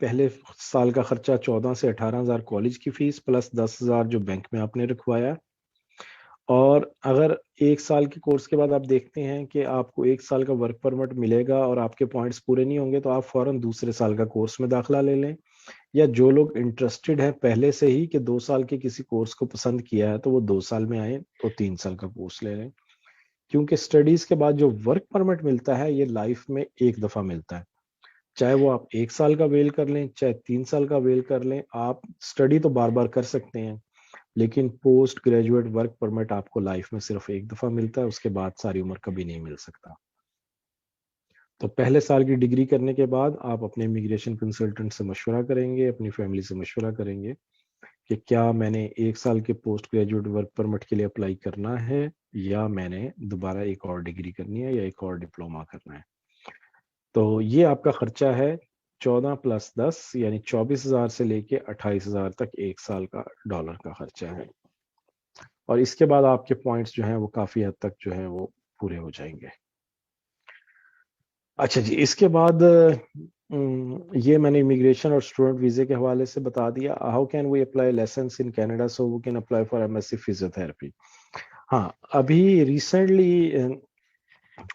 पहले साल का खर्चा 14 से 18,000 कॉलेज की फीस प्लस 10,000 जो बैंक में आपने रखवाया। और अगर एक साल के कोर्स के बाद आप देखते हैं कि आपको एक साल का वर्क परमिट मिलेगा और आपके पॉइंट्स पूरे नहीं होंगे, तो आप फौरन दूसरे साल का कोर्स में दाखिला ले लें। या जो लोग इंटरेस्टेड हैं पहले से ही कि 2 साल के किसी कोर्स को पसंद किया है तो वो 2 साल में आए तो 3 साल का कोर्स ले लें। क्योंकि स्टडीज के बाद जो वर्क परमिट मिलता है ये लाइफ में एक दफा मिलता है, चाहे वो आप एक साल का वेल कर लें चाहे 3 साल का वेल कर लें, आप स्टडी तो बार बार कर सकते हैं, लेकिन पोस्ट ग्रेजुएट वर्क परमिट आपको लाइफ में सिर्फ एक दफा मिलता है, उसके बाद सारी उम्र कभी नहीं मिल सकता। तो पहले साल की डिग्री करने के बाद आप अपने इमिग्रेशन कंसल्टेंट से मशवरा करेंगे, अपनी फैमिली से मशवरा करेंगे कि क्या मैंने एक साल के पोस्ट ग्रेजुएट वर्क परमिट के लिए अप्लाई करना है या मैंने दोबारा एक और डिग्री करनी है या एक और डिप्लोमा करना है। तो ये आपका खर्चा है 14 + 10 यानी 24,000 से लेके 28,000 तक एक साल का डॉलर का खर्चा है। और इसके बाद आपके पॉइंट्स जो हैं वो काफी हद तक जो है वो पूरे हो जाएंगे। अच्छा जी, इसके बाद ये मैंने इमिग्रेशन और स्टूडेंट वीजे के हवाले से बता दिया। How can we apply lessons in Canada so we can apply for MSc physiotherapy. हाँ, अभी रिसेंटली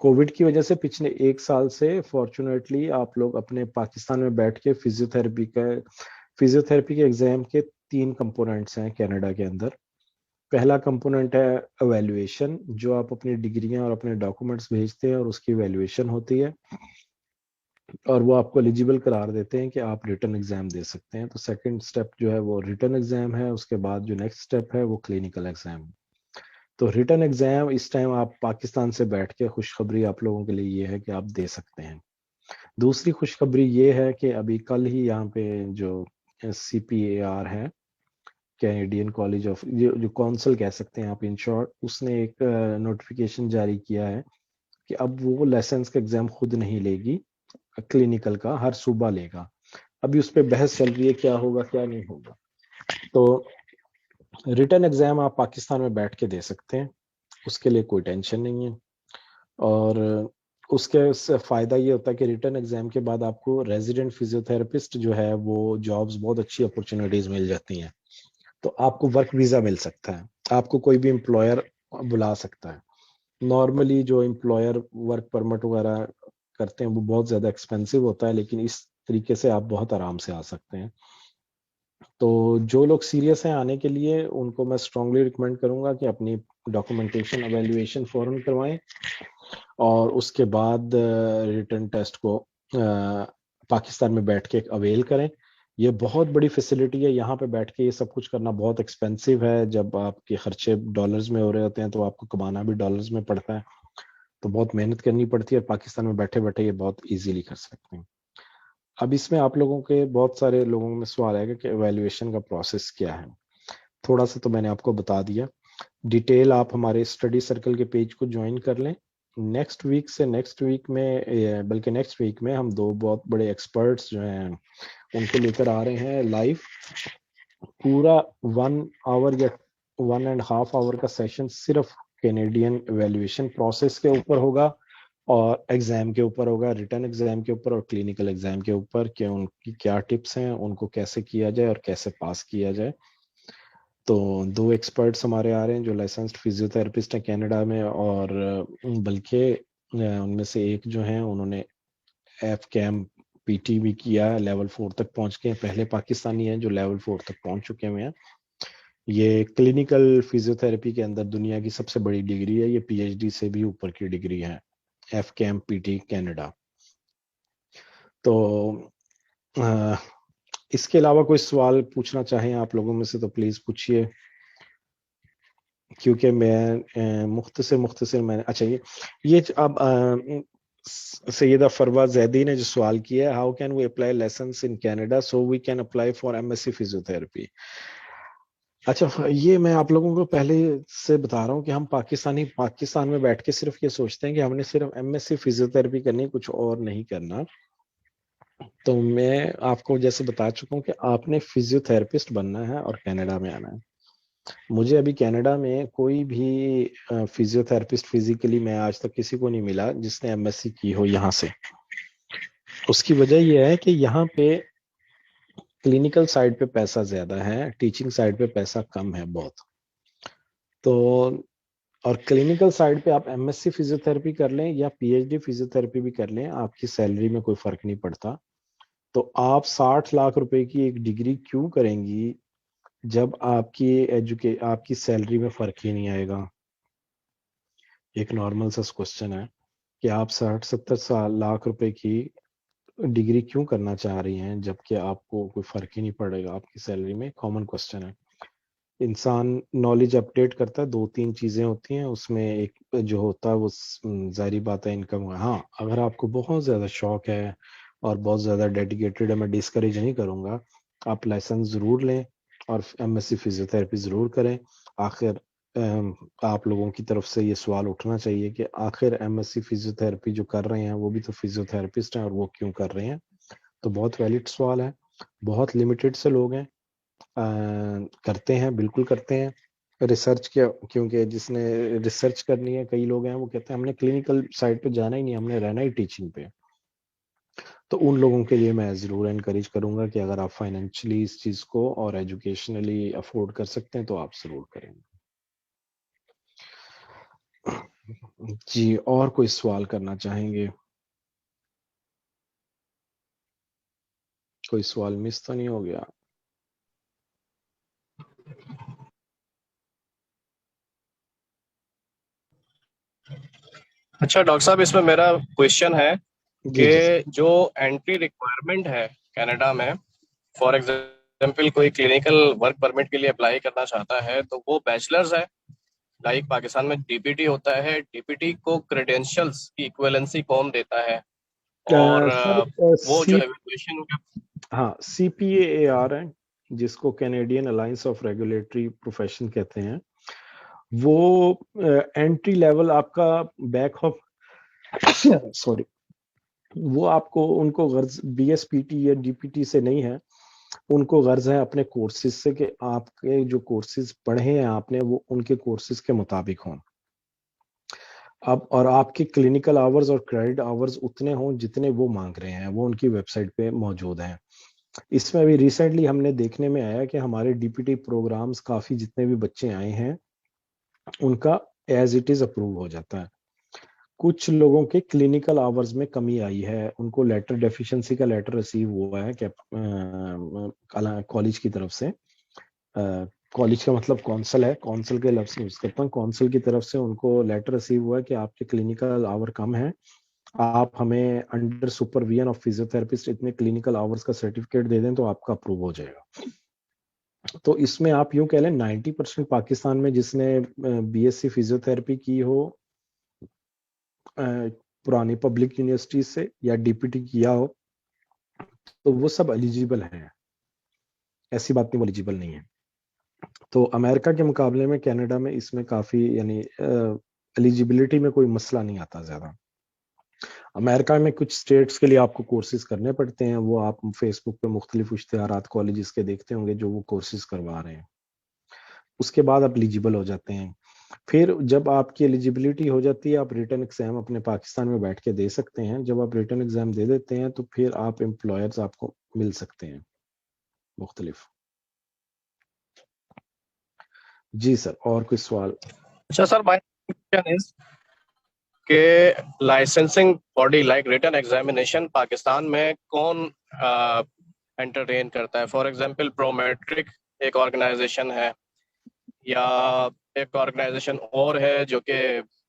कोविड की वजह से पिछले एक साल से फॉर्चुनेटली आप लोग अपने पाकिस्तान में बैठ के फिजियोथेरेपी के एग्जाम के 3 कंपोनेंट्स हैं कनाडा के अंदर। पहला कंपोनेंट है एवेल्युएशन, जो आप अपनी डिग्रियां और अपने डॉक्यूमेंट्स भेजते हैं और उसकी एवेल्युएशन होती है और वो आपको एलिजिबल करार देते हैं कि आप रिटन एग्जाम दे सकते हैं। तो सेकंड स्टेप जो है वो रिटन एग्जाम है। उसके बाद जो नेक्स्ट स्टेप है वो क्लिनिकल एग्जाम। तो रिटन एग्जाम इस टाइम आप पाकिस्तान से बैठ के, खुशखबरी आप लोगों के लिए ये है कि आप दे सकते हैं। दूसरी खुशखबरी ये है कि अभी कल ही यहाँ पे जो CPAR है, कैनेडियन कॉलेज ऑफ, जो काउंसिल कह सकते हैं आप इन शॉर्ट, उसने एक नोटिफिकेशन जारी किया है कि अब वो लाइसेंस का एग्जाम खुद नहीं लेगी, क्लिनिकल का हर सूबा लेगा। अभी उस पर बहस चल रही है क्या होगा क्या नहीं होगा। तो रिटन एग्जाम आप पाकिस्तान में बैठ के दे सकते हैं, उसके लिए कोई टेंशन नहीं है। और उसके से फायदा ये होता है कि रिटन एग्जाम के बाद आपको रेजिडेंट फिजियोथेरेपिस्ट जो है वो जॉब्स, बहुत अच्छी अपॉर्चुनिटीज मिल जाती हैं। तो आपको वर्क वीजा मिल सकता है, आपको कोई भी एम्प्लॉयर बुला सकता है। नॉर्मली जो एम्प्लॉयर वर्क परमिट वगैरह करते हैं वो बहुत ज्यादा एक्सपेंसिव होता है, लेकिन इस तरीके से आप बहुत आराम से आ सकते हैं। तो जो लोग सीरियस हैं आने के लिए, उनको मैं स्ट्रांगली रिकमेंड करूंगा कि अपनी डॉक्यूमेंटेशन एवेल्युएशन फौरन करवाएं और उसके बाद रिटन टेस्ट को पाकिस्तान में बैठ के अवेल करें। ये बहुत बड़ी फैसिलिटी है। यहाँ पे बैठ के ये सब कुछ करना बहुत एक्सपेंसिव है। जब आपके खर्चे डॉलर्स में हो रहे होते हैं तो आपको कमाना भी डॉलर्स में पड़ता है, तो बहुत मेहनत करनी पड़ती है। पाकिस्तान में बैठे बैठे ये बहुत इजीली कर सकते हैं। अब इसमें आप लोगों के, बहुत सारे लोगों में सवाल आएगा कि एवेल्युएशन का प्रोसेस क्या है। थोड़ा सा तो मैंने आपको बता दिया। डिटेल आप हमारे स्टडी सर्कल के पेज को ज्वाइन कर लें। नेक्स्ट वीक में, बल्कि नेक्स्ट वीक में हम 2 बहुत बड़े एक्सपर्ट्स जो हैं उनको लेकर आ रहे हैं लाइव। पूरा 1 आवर या 1.5 आवर का सेशन सिर्फ कैनेडियन एवेल्युएशन प्रोसेस के ऊपर होगा और एग्जाम के ऊपर होगा, रिटन एग्जाम के ऊपर और क्लिनिकल एग्जाम के ऊपर, कि उनकी क्या टिप्स हैं, उनको कैसे किया जाए और कैसे पास किया जाए। तो 2 एक्सपर्ट्स हमारे आ रहे हैं जो लाइसेंस्ड फिजियोथेरेपिस्ट हैं कनाडा में, और बल्कि उनमें से एक जो है उन्होंने FCAM PT भी किया है, लेवल 4 तक पहुंच गए हैं। पहले पाकिस्तानी हैं जो लेवल 4 तक पहुंच चुके हुए हैं। ये क्लिनिकल फिजियोथेरेपी के अंदर दुनिया की सबसे बड़ी डिग्री है। ये PhD से भी ऊपर की डिग्री है, FCAM PT कनाडा। तो इसके अलावा कोई सवाल पूछना चाहें आप लोगों में से तो प्लीज पूछिए, क्योंकि मैं मुख्तसर मैंने, अच्छा ये अब सैयदा फरवा जैदी ने जो सवाल किया है, how can we apply lessons in Canada so we can apply for MSc physiotherapy. अच्छा, ये मैं आप लोगों को पहले से बता रहा हूँ कि हम पाकिस्तान में बैठ के सिर्फ ये सोचते हैं कि हमने सिर्फ MSc फिजियोथेरेपी करनी, कुछ और नहीं करना। तो मैं आपको जैसे बता चुका हूँ कि आपने फिजियोथेरेपिस्ट बनना है और कनाडा में आना है। मुझे अभी कनाडा में कोई भी फिजियोथेरेपिस्ट फिजिकली मैं आज तक किसी को नहीं मिला जिसने MSc की हो यहाँ से। उसकी वजह यह है कि यहाँ पे क्लिनिकल साइड पे पैसा ज्यादा है, टीचिंग साइड पे पैसा कम है बहुत। तो और क्लिनिकल साइड पे आप MSc फिजियोथेरेपी कर लें या PhD फिजियोथेरेपी भी कर लें, आपकी सैलरी में कोई फर्क नहीं पड़ता। तो आप 60 लाख रुपए की एक डिग्री क्यों करेंगी जब आपकी सैलरी में फर्क ही नहीं आएगा। एक नॉर्मल सा क्वेश्चन है कि आप 60-70 लाख रुपए की डिग्री क्यों करना चाह रही हैं जबकि आपको कोई फर्क ही नहीं पड़ेगा आपकी सैलरी में। कॉमन क्वेश्चन है। इंसान नॉलेज अपडेट करता है, 2-3 चीजें होती हैं उसमें, एक जो होता है वो जाहिर बात है इनकम। हाँ, अगर आपको बहुत ज्यादा शौक है और बहुत ज्यादा डेडिकेटेड है, मैं डिस्करेज नहीं करूंगा, आप लाइसेंस जरूर लें और MSc फिजियोथेरेपी जरूर करें। आखिर आप लोगों की तरफ से ये सवाल उठना चाहिए कि आखिर एमएससी फिजियोथेरेपी जो कर रहे हैं वो भी तो फिजियोथेरेपिस्ट हैं और वो क्यों कर रहे हैं। तो बहुत वैलिड सवाल है। बहुत लिमिटेड से लोग हैं करते हैं, बिल्कुल करते हैं रिसर्च के, क्योंकि जिसने रिसर्च करनी है, कई लोग हैं वो कहते हैं हमने क्लिनिकल साइड पे जाना ही नहीं, हमने रहना ही टीचिंग पे। तो उन लोगों के लिए मैं ज़रूर एनकरेज करूंगा कि अगर आप फाइनेंशियली इस चीज़ को और एजुकेशनली अफोर्ड कर सकते हैं तो आप ज़रूर करें। जी, और कोई सवाल करना चाहेंगे? कोई सवाल मिस तो नहीं हो गया? अच्छा डॉक्टर साहब, इसमें मेरा क्वेश्चन है जी जी सर। कि जो एंट्री रिक्वायरमेंट है कनाडा में, फॉर एग्जांपल कोई क्लिनिकल वर्क परमिट के लिए अप्लाई करना चाहता है तो वो बैचलर्स है, लाइक पाकिस्तान में डीपीटी होता है, डीपीटी को क्रेडेंशियल्स की इक्विवेलेंसी कौन देता है? और सर वो जो एवेल्युएशन का। हाँ, CPAAR है, जिसको Canadian alliance of regulatory profession कहते हैं। वो एंट्री लेवल आपका बैक ऑफ सॉरी, वो आपको, उनको गर्ज BSPT या DPT से नहीं है। उनको गर्ज है अपने कोर्सेज से कि आपके जो कोर्सेज पढ़े हैं आपने वो उनके कोर्सेज के मुताबिक हों। अब और आपके क्लिनिकल आवर्स और क्रेडिट आवर्स उतने हों जितने वो मांग रहे हैं, वो उनकी वेबसाइट पे मौजूद हैं। इसमें अभी रिसेंटली हमने देखने में आया कि हमारे DPT प्रोग्राम्स काफी, जितने भी बच्चे आए हैं उनका एज इट इज अप्रूव हो जाता है। कुछ लोगों के क्लिनिकल आवर्स में कमी आई है, उनको लेटर डेफिशिएंसी का लेटर रिसीव हुआ है कॉलेज की तरफ से। कॉलेज का मतलब कौंसल है, कौंसल के लफ्ज यूज करता हूँ, कौंसल की तरफ से उनको लेटर रिसीव हुआ है कि आपके क्लिनिकल आवर कम है, आप हमें अंडर सुपरविजन ऑफ फिजियोथेरेपिस्ट इतने क्लिनिकल आवर्स का सर्टिफिकेट दे दें तो आपका अप्रूव हो जाएगा। तो इसमें आप यूं कह लें 90% पाकिस्तान में जिसने BSc फिजियोथेरेपी की हो पुरानी पब्लिक यूनिवर्सिटी से या DPT किया हो, तो वो सब एलिजिबल हैं। ऐसी बात नहीं वो एलिजिबल नहीं है। तो अमेरिका के मुकाबले में कनाडा में इसमें काफी, यानी एलिजिबिलिटी में कोई मसला नहीं आता ज्यादा। अमेरिका में कुछ स्टेट्स के लिए आपको कोर्सेज करने पड़ते हैं, वो आप फेसबुक पे मुख्तलिफ इश्तिहारात कॉलेजेस के देखते होंगे जो वो कोर्सेज करवा रहे हैं। उसके बाद आप एलिजिबल हो जाते हैं। फिर जब आपकी एलिजिबिलिटी हो जाती है, आप रिटर्न एग्जाम अपने पाकिस्तान में बैठ के दे सकते हैं। जब आप रिटर्न एग्जाम दे देते हैं तो फिर आप एम्प्लॉयर्स आपको मिल सकते हैं मुख्तलिफ। जी सर, और कोई सवाल? अच्छा सर, माय क्वेश्चन इज के licensing body like written examination Pakistan में कौन एंटरटेन करता है? फॉर एग्जांपल प्रोमेट्रिक एक ऑर्गेनाइजेशन है, या एक ऑर्गेनाइजेशन और है जो कि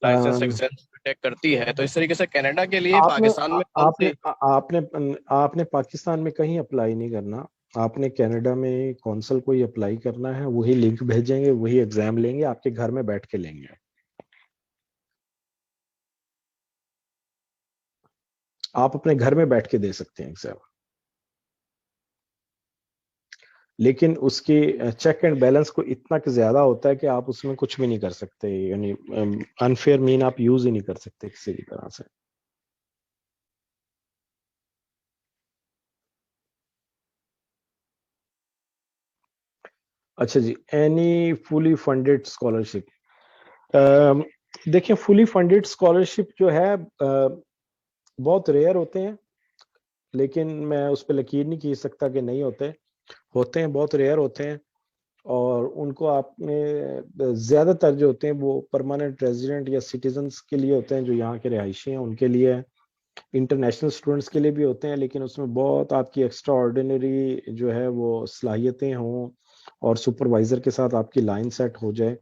लाइसेंस अम, एग्जाम टेक करती है। तो इस तरीके से कनाडा के लिए आपने पाकिस्तान में कौन आपने सी? आपने आपने पाकिस्तान में कहीं अप्लाई नहीं करना। आपने कनाडा में कौंसल को ही अप्लाई करना है, वही लिंक भेजेंगे, वही एग्जाम लेंगे, आपके घर में बैठ के लेंगे। आप अपने घर में बैठ के दे सकते हैं एग्जाम, लेकिन उसकी चेक एंड बैलेंस को इतना कि ज्यादा होता है कि आप उसमें कुछ भी नहीं कर सकते, यानी अनफेयर मीन आप यूज ही नहीं कर सकते किसी भी तरह से। अच्छा जी, एनी फुली फंडेड स्कॉलरशिप? देखिए, फुली फंडेड स्कॉलरशिप जो है बहुत रेयर होते हैं, लेकिन मैं उस पर लकीर नहीं खींच सकता कि नहीं होते। होते हैं, बहुत रेयर होते हैं। और उनको आपने ज्यादातर जो होते हैं वो परमानेंट रेजिडेंट या सिटीजन्स के लिए होते हैं, जो यहाँ के रहायशी हैं उनके लिए। इंटरनेशनल स्टूडेंट्स के लिए भी होते हैं, लेकिन उसमें बहुत आपकी एक्स्ट्रा ऑर्डिनरी जो है वो सलाहियतें हों और सुपरवाइजर के साथ आपकी लाइन सेट हो जाए।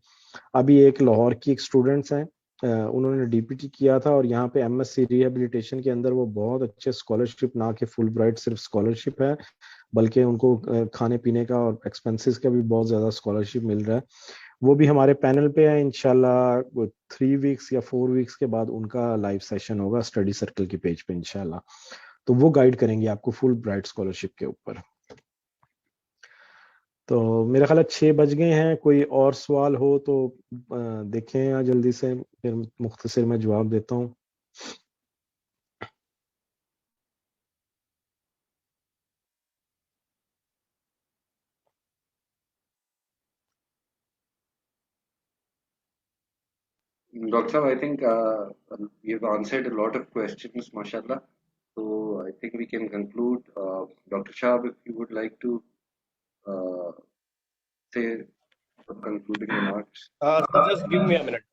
अभी एक लाहौर की एक स्टूडेंट्स हैं, उन्होंने DPT किया था और यहाँ पे MSc रिहेबिलिटेशन के अंदर वो बहुत अच्छे स्कॉलरशिप, ना कि फुल ब्राइट सिर्फ स्कॉलरशिप है, बल्कि उनको खाने पीने का और एक्सपेंसेस का भी बहुत ज्यादा स्कॉलरशिप मिल रहा है। वो भी हमारे पैनल पे है इंशाल्लाह। 3 वीक्स या 4 वीक्स के बाद उनका लाइव सेशन होगा स्टडी सर्कल की पेज पे इंशाल्लाह। तो वो गाइड करेंगे आपको फुल ब्राइट स्कॉलरशिप के ऊपर। तो मेरा ख्याल है 6 बज गए हैं। कोई और सवाल हो तो देखें या जल्दी से, फिर मुख्तसर में जवाब देता हूँ। Dr. Saab, I think you've answered a lot of questions, mashallah. So I think we can conclude. Dr. Shahab, if you would like to uh, say some concluding remarks. Sir, just give me a minute.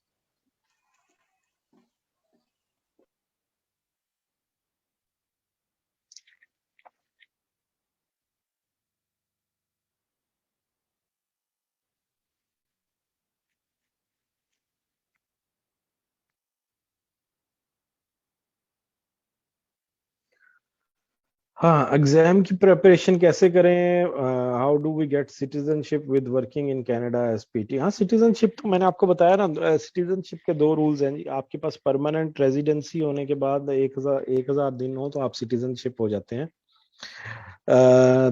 हाँ, एग्जाम की प्रिपरेशन कैसे करें? How do we get citizenship with working in Canada as PT? हाँ, सिटीजनशिप तो मैंने आपको बताया ना। सिटीजनशिप के 2 रूल्स हैं जी। आपके पास परमानेंट रेजिडेंसी होने के बाद 1000 दिन हो तो आप सिटीजनशिप हो जाते हैं।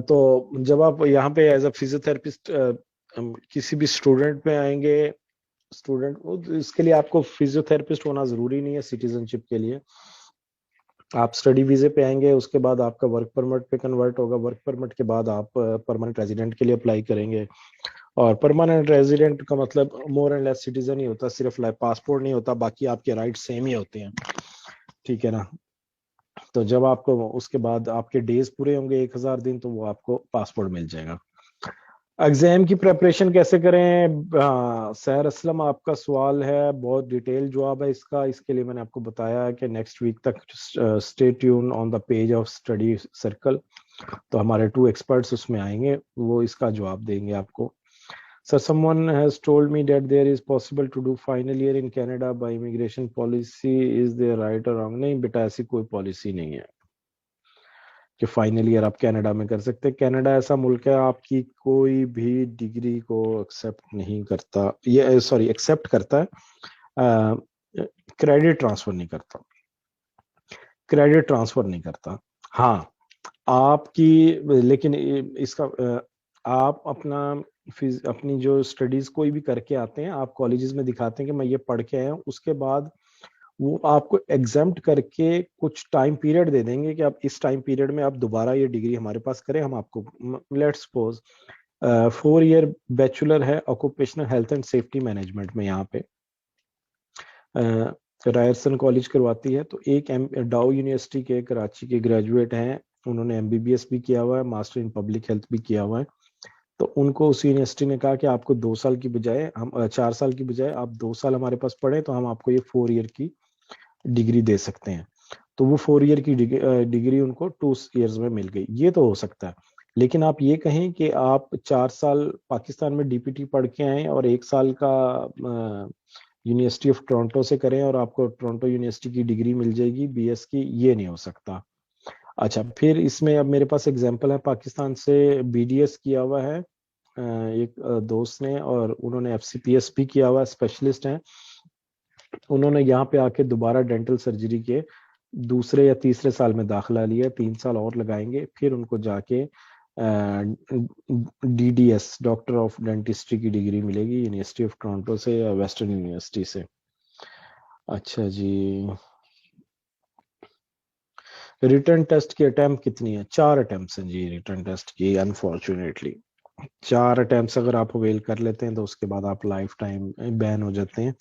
तो जब आप यहाँ पे एज अ फिजियोथेरेपिस्ट किसी भी स्टूडेंट पे आएंगे, स्टूडेंट इसके लिए आपको फिजियोथेरेपिस्ट होना जरूरी नहीं है सिटीजनशिप के लिए। आप स्टडी वीजे पे आएंगे, उसके बाद आपका वर्क परमिट पे कन्वर्ट होगा। वर्क परमिट के बाद आप परमानेंट रेजिडेंट के लिए अप्लाई करेंगे। और परमानेंट रेजिडेंट का मतलब मोर एंड लेस सिटीजन ही होता है, सिर्फ पासपोर्ट नहीं होता, बाकी आपके राइट सेम ही होते हैं। ठीक है ना? तो जब आपको उसके बाद आपके डेज पूरे होंगे 1000 दिन, तो वो आपको पासपोर्ट मिल जाएगा। एग्जाम की प्रिपरेशन कैसे करें? सैर असलम, आपका सवाल है, बहुत डिटेल जवाब है इसका। इसके लिए मैंने आपको बताया है कि नेक्स्ट वीक तक stay tune on the page of study circle. तो हमारे 2 एक्सपर्ट्स उसमें आएंगे, वो इसका जवाब देंगे आपको। Sir, someone has told me that there is possible to do final year in Canada by immigration policy. Is there right or wrong? नहीं बेटा, ऐसी कोई पॉलिसी नहीं है कि फाइनल ईयर आप कनाडा में कर सकते हैं। कनाडा ऐसा मुल्क है, आपकी कोई भी डिग्री को एक्सेप्ट नहीं करता, ये सॉरी एक्सेप्ट करता है, क्रेडिट ट्रांसफर नहीं करता। क्रेडिट ट्रांसफर नहीं करता। हाँ, आपकी लेकिन इसका आप अपनी जो स्टडीज कोई भी करके आते हैं, आप कॉलेजेस में दिखाते हैं कि मैं ये पढ़ के आया हूँ, उसके बाद वो आपको एग्जाम्प्ट करके कुछ टाइम पीरियड दे देंगे कि आप इस टाइम पीरियड में आप दोबारा ये डिग्री हमारे पास करें। हम आपको लेट्स सपोज 4 ईयर बैचलर है occupational health and safety management में, यहाँ पे रायरसन कॉलेज करवाती है। तो एक डाउ यूनिवर्सिटी के कराची के ग्रेजुएट हैं, उन्होंने एमबीबीएस भी किया हुआ है, मास्टर इन पब्लिक हेल्थ भी किया हुआ है। तो उनको उस यूनिवर्सिटी ने कहा कि आपको 2 साल की बजाय, हम 4 साल की बजाय आप 2 साल हमारे पास पढ़े तो हम आपको ये 4 ईयर की डिग्री दे सकते हैं। तो वो 4 ईयर की डिग्री उनको 2 ईयर्स में मिल गई। ये तो हो सकता है। लेकिन आप ये कहें कि आप 4 साल पाकिस्तान में डीपीटी पढ़ के आए और 1 साल का यूनिवर्सिटी ऑफ टोरंटो से करें और आपको टोरंटो यूनिवर्सिटी की डिग्री मिल जाएगी बीएस की, ये नहीं हो सकता। अच्छा, फिर इसमें अब मेरे पास एग्जांपल है, पाकिस्तान से बीडीएस किया हुआ है एक दोस्त ने, और उन्होंने एफसीपीएस भी किया हुआ है, स्पेशलिस्ट हैं। उन्होंने यहाँ पे आके दोबारा डेंटल सर्जरी के दूसरे या तीसरे साल में दाखिला लिया, 3 साल और लगाएंगे, फिर उनको जाके डीडीएस डॉक्टर ऑफ डेंटिस्ट्री की डिग्री मिलेगी यूनिवर्सिटी ऑफ टोरंटो से या वेस्टर्न यूनिवर्सिटी से। अच्छा जी, रिटर्न टेस्ट की अटेम्प्ट कितनी है? 4 अटेम्प्ट हैं जी रिटर्न टेस्ट की, अनफॉर्चुनेटली। 4 अटेम्प्ट अगर आप अवेल कर लेते हैं तो उसके बाद आप लाइफ टाइम बैन हो जाते हैं।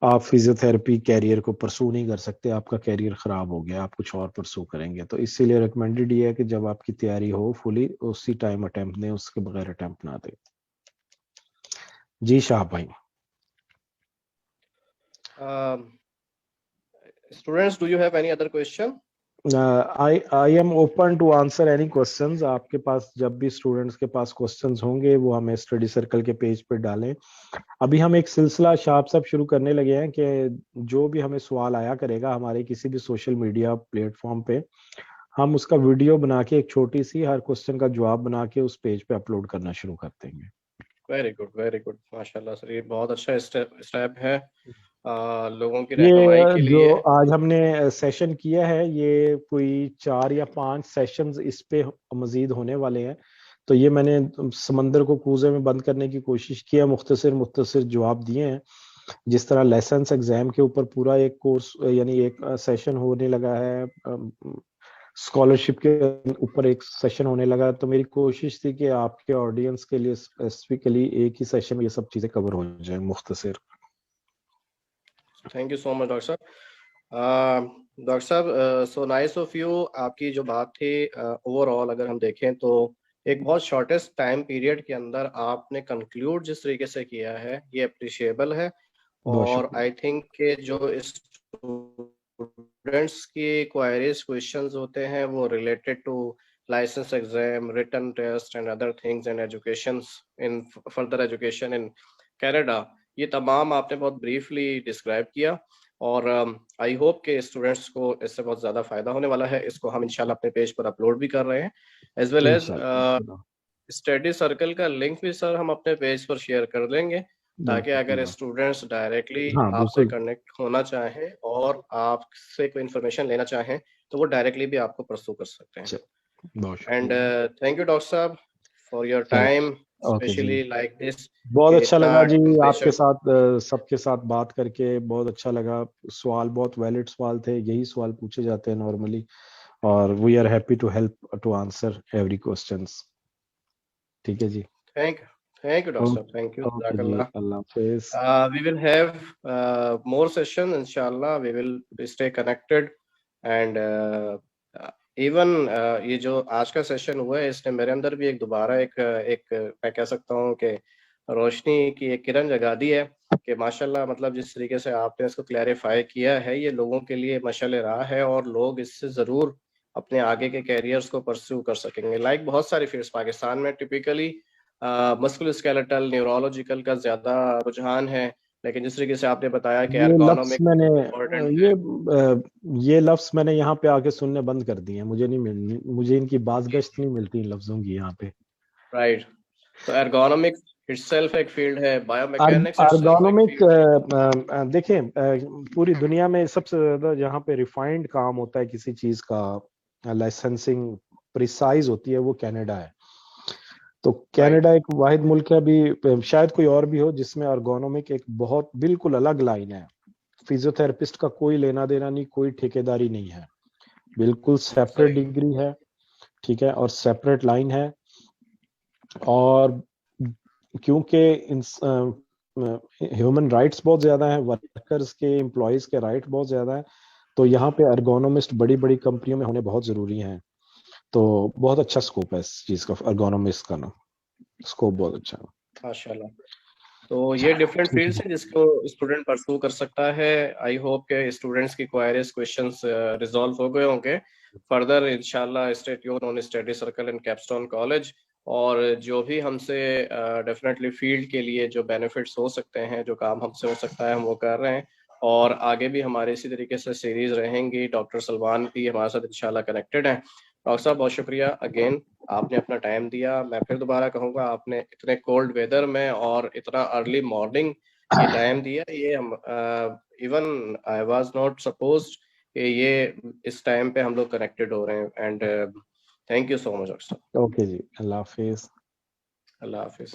आप फिजियोथेरेपी कैरियर को परसू नहीं कर सकते, आपका कैरियर खराब हो गया, आप कुछ और परसू करेंगे। तो इसीलिए रिकमेंडेड ये है कि जब आपकी तैयारी हो फुली, उसी टाइम अटेम्प्ट दें, उसके बगैर अटेम्प्ट ना दें। जी शाह भाई। Students, do you have any other question? I am open to answer any questions. आपके पास जब भी स्टूडेंट्स के पास क्वेश्चंस होंगे वो हमें स्टडी सर्कल के पेज पे डालें। अभी हम एक सिलसिला शाह साहब शुरू करने लगे हैं कि जो भी हमें सवाल आया करेगा हमारे किसी भी सोशल मीडिया प्लेटफॉर्म पे, हम उसका वीडियो बना के एक छोटी सी हर क्वेश्चन का जवाब बना के उस पेज पे अपलोड करना शुरू कर देंगे। वेरी गुड माशाल्लाह सर, ये बहुत अच्छा स्टेप है लोगों की रहनुमाई के ये जो लिए। आज हमने सेशन किया है, ये कोई 4 या 5 सेशंस इस पे मजीद होने वाले हैं। तो ये मैंने समंदर को कूजे में बंद करने की कोशिश की है, मुख्तसर जवाब दिए हैं। जिस तरह लाइसेंस एग्जाम के ऊपर पूरा एक कोर्स यानी एक सेशन होने लगा है, स्कॉलरशिप के ऊपर एक सेशन होने लगा, तो मेरी कोशिश थी कि आपके ऑडियंस के लिए स्पेसिफिकली एक ही सेशन में ये सब चीजें कवर हो जाए मुख्तसर। Thank you so much doctor साहब। डॉक्टर साहब, सो नाइस ऑफ यू। आपकी जो बात थी ओवरऑल अगर हम देखें तो एक बहुत शॉर्टेस्ट टाइम पीरियड के अंदर आपने कंक्लूड जिस तरीके से किया है ये अप्रिशिएबल है। बहुत और शुक्रिया। आई थिंक के जो स्टूडेंट्स की क्वायरीज क्वेश्चंस होते हैं वो related to licence exam, written test and other things and education in further education in Canada, ये तमाम आपने बहुत ब्रीफली डिस्क्राइब किया। और आई होप के स्टूडेंट्स को इससे बहुत ज़्यादा फायदा होने वाला है। इसको हम इंशाल्लाह अपने पेज पर अपलोड भी कर रहे हैं, एज वेल एज इंशाल्लाह। स्टडी सर्कल का लिंक भी सर हम अपने पेज पर शेयर कर देंगे, ताकि अगर स्टूडेंट्स डायरेक्टली हाँ आपसे बिल्कुल। कनेक्ट होना चाहें और आपसे कोई इन्फॉर्मेशन लेना चाहें तो वो डायरेक्टली भी आपको परसू कर सकते हैं। बहुत एंड शुक्रिया। थैंक यू डॉक्टर साहब for your thank time, okay जी, स्पेशली लाइक दिस, बहुत कि अच्छा इतना लगा जी आपके टेम्परेचर। साथ सबके साथ बात करके, बहुत अच्छा लगा। सवाल बहुत वैलिड सवाल थे, यही सवाल पूछे जाते हैं नॉर्मली, और we are happy to help to answer every questions. ठीक है जी। थैंक यू डॉक्टर साहब, थैंक यू, ओके जी, जज़ाकल्लाह। अल्लाह हाफिज। We will have more session, inshallah. We will stay connected and even ये जो आज का सेशन हुआ है इसने मेरे अंदर भी एक दोबारा एक मैं कह सकता हूँ कि रोशनी की एक किरण जगा दी है कि माशाल्लाह, मतलब जिस तरीके से आपने इसको क्लैरिफाई किया है ये लोगों के लिए मशाल राह है और लोग इससे ज़रूर अपने आगे के कैरियर्स को परस्यू कर सकेंगे। लाइक बहुत सारी फील्ड्स पाकिस्तान में टिपिकली मस्कुलोस्केलेटल न्यूरोलॉजिकल का ज्यादा रुझान है, लेकिन जिस तरीके से आपने बताया कि ये लफ्ज एर्गोनॉमिक मैंने इम्पोर्टेंट है। ये लफ्ज मैंने यहाँ पे आके सुनने बंद कर दिए हैं, मुझे नहीं मिल मुझे इनकी बाज़गश्त नहीं मिलती इन लफ्जों की यहाँ पे। राइट, तो एर्गोनॉमिक्स इटसेल्फ एक फील्ड है, बायोमैकेनिक्स इटसेल्फ एक आर्गोनोमिक, फील्ड है। देखें, पूरी दुनिया में सबसे ज्यादा जहाँ पे रिफाइंड काम होता है किसी चीज का, लाइसेंसिंग प्रिसाइज होती है, वो कनाडा है। तो राइट, कनाडा एक वाहिद मुल्क है, अभी शायद कोई और भी हो, जिसमें आर्गोनोमिक एक बहुत बिल्कुल अलग लाइन है। फिजियोथेरेपिस्ट का कोई लेना देना नहीं, कोई ठेकेदारी नहीं है, बिल्कुल सेपरेट सही, डिग्री है। ठीक है, और सेपरेट लाइन है। और क्योंकि ह्यूमन राइट्स बहुत ज्यादा है, वर्कर्स के, एम्प्लॉयज के राइट बहुत ज्यादा है, तो यहाँ पे अर्गोनोमिस्ट बड़ी बड़ी कंपनियों में होने बहुत जरूरी हैं। तो बहुत अच्छा स्कोप है इस चीज का, अर्गोनोमिस्ट का ना स्कोप बहुत अच्छा है। माशाल्लाह। तो ये डिफरेंट ठीक है फील्ड्स जी। हैं जिसको स्टूडेंट परस्यू कर सकता है। आई होप के स्टूडेंट्स की क्वायरीज क्वेश्चंस रिजॉल्व हो गए होंगे। फर्दर इंशाल्लाह stay tune on study circle in Capstone College, और जो भी हमसे डेफिनेटली फील्ड के लिए जो बेनिफिट्स हो सकते हैं, जो काम हमसे हो सकता है, हम वो कर रहे हैं। और आगे भी हमारे इसी तरीके से सीरीज रहेंगी। डॉक्टर सलमान भी हमारे साथ इंशाल्लाह कनेक्टेड हैं। डॉक्टर साहब बहुत शुक्रिया अगेन, आपने अपना टाइम दिया। मैं फिर दोबारा कहूँगा, आपने इतने कोल्ड वेदर में और इतना अर्ली मॉर्निंग ये टाइम दिया। ये हम even I was not supposed कि ये इस टाइम पे हम लोग कनेक्टेड हो रहे हैं। And thank you so much doctor साहब। ओके जी, अल्लाह हाफिज। अल्लाह हाफिज।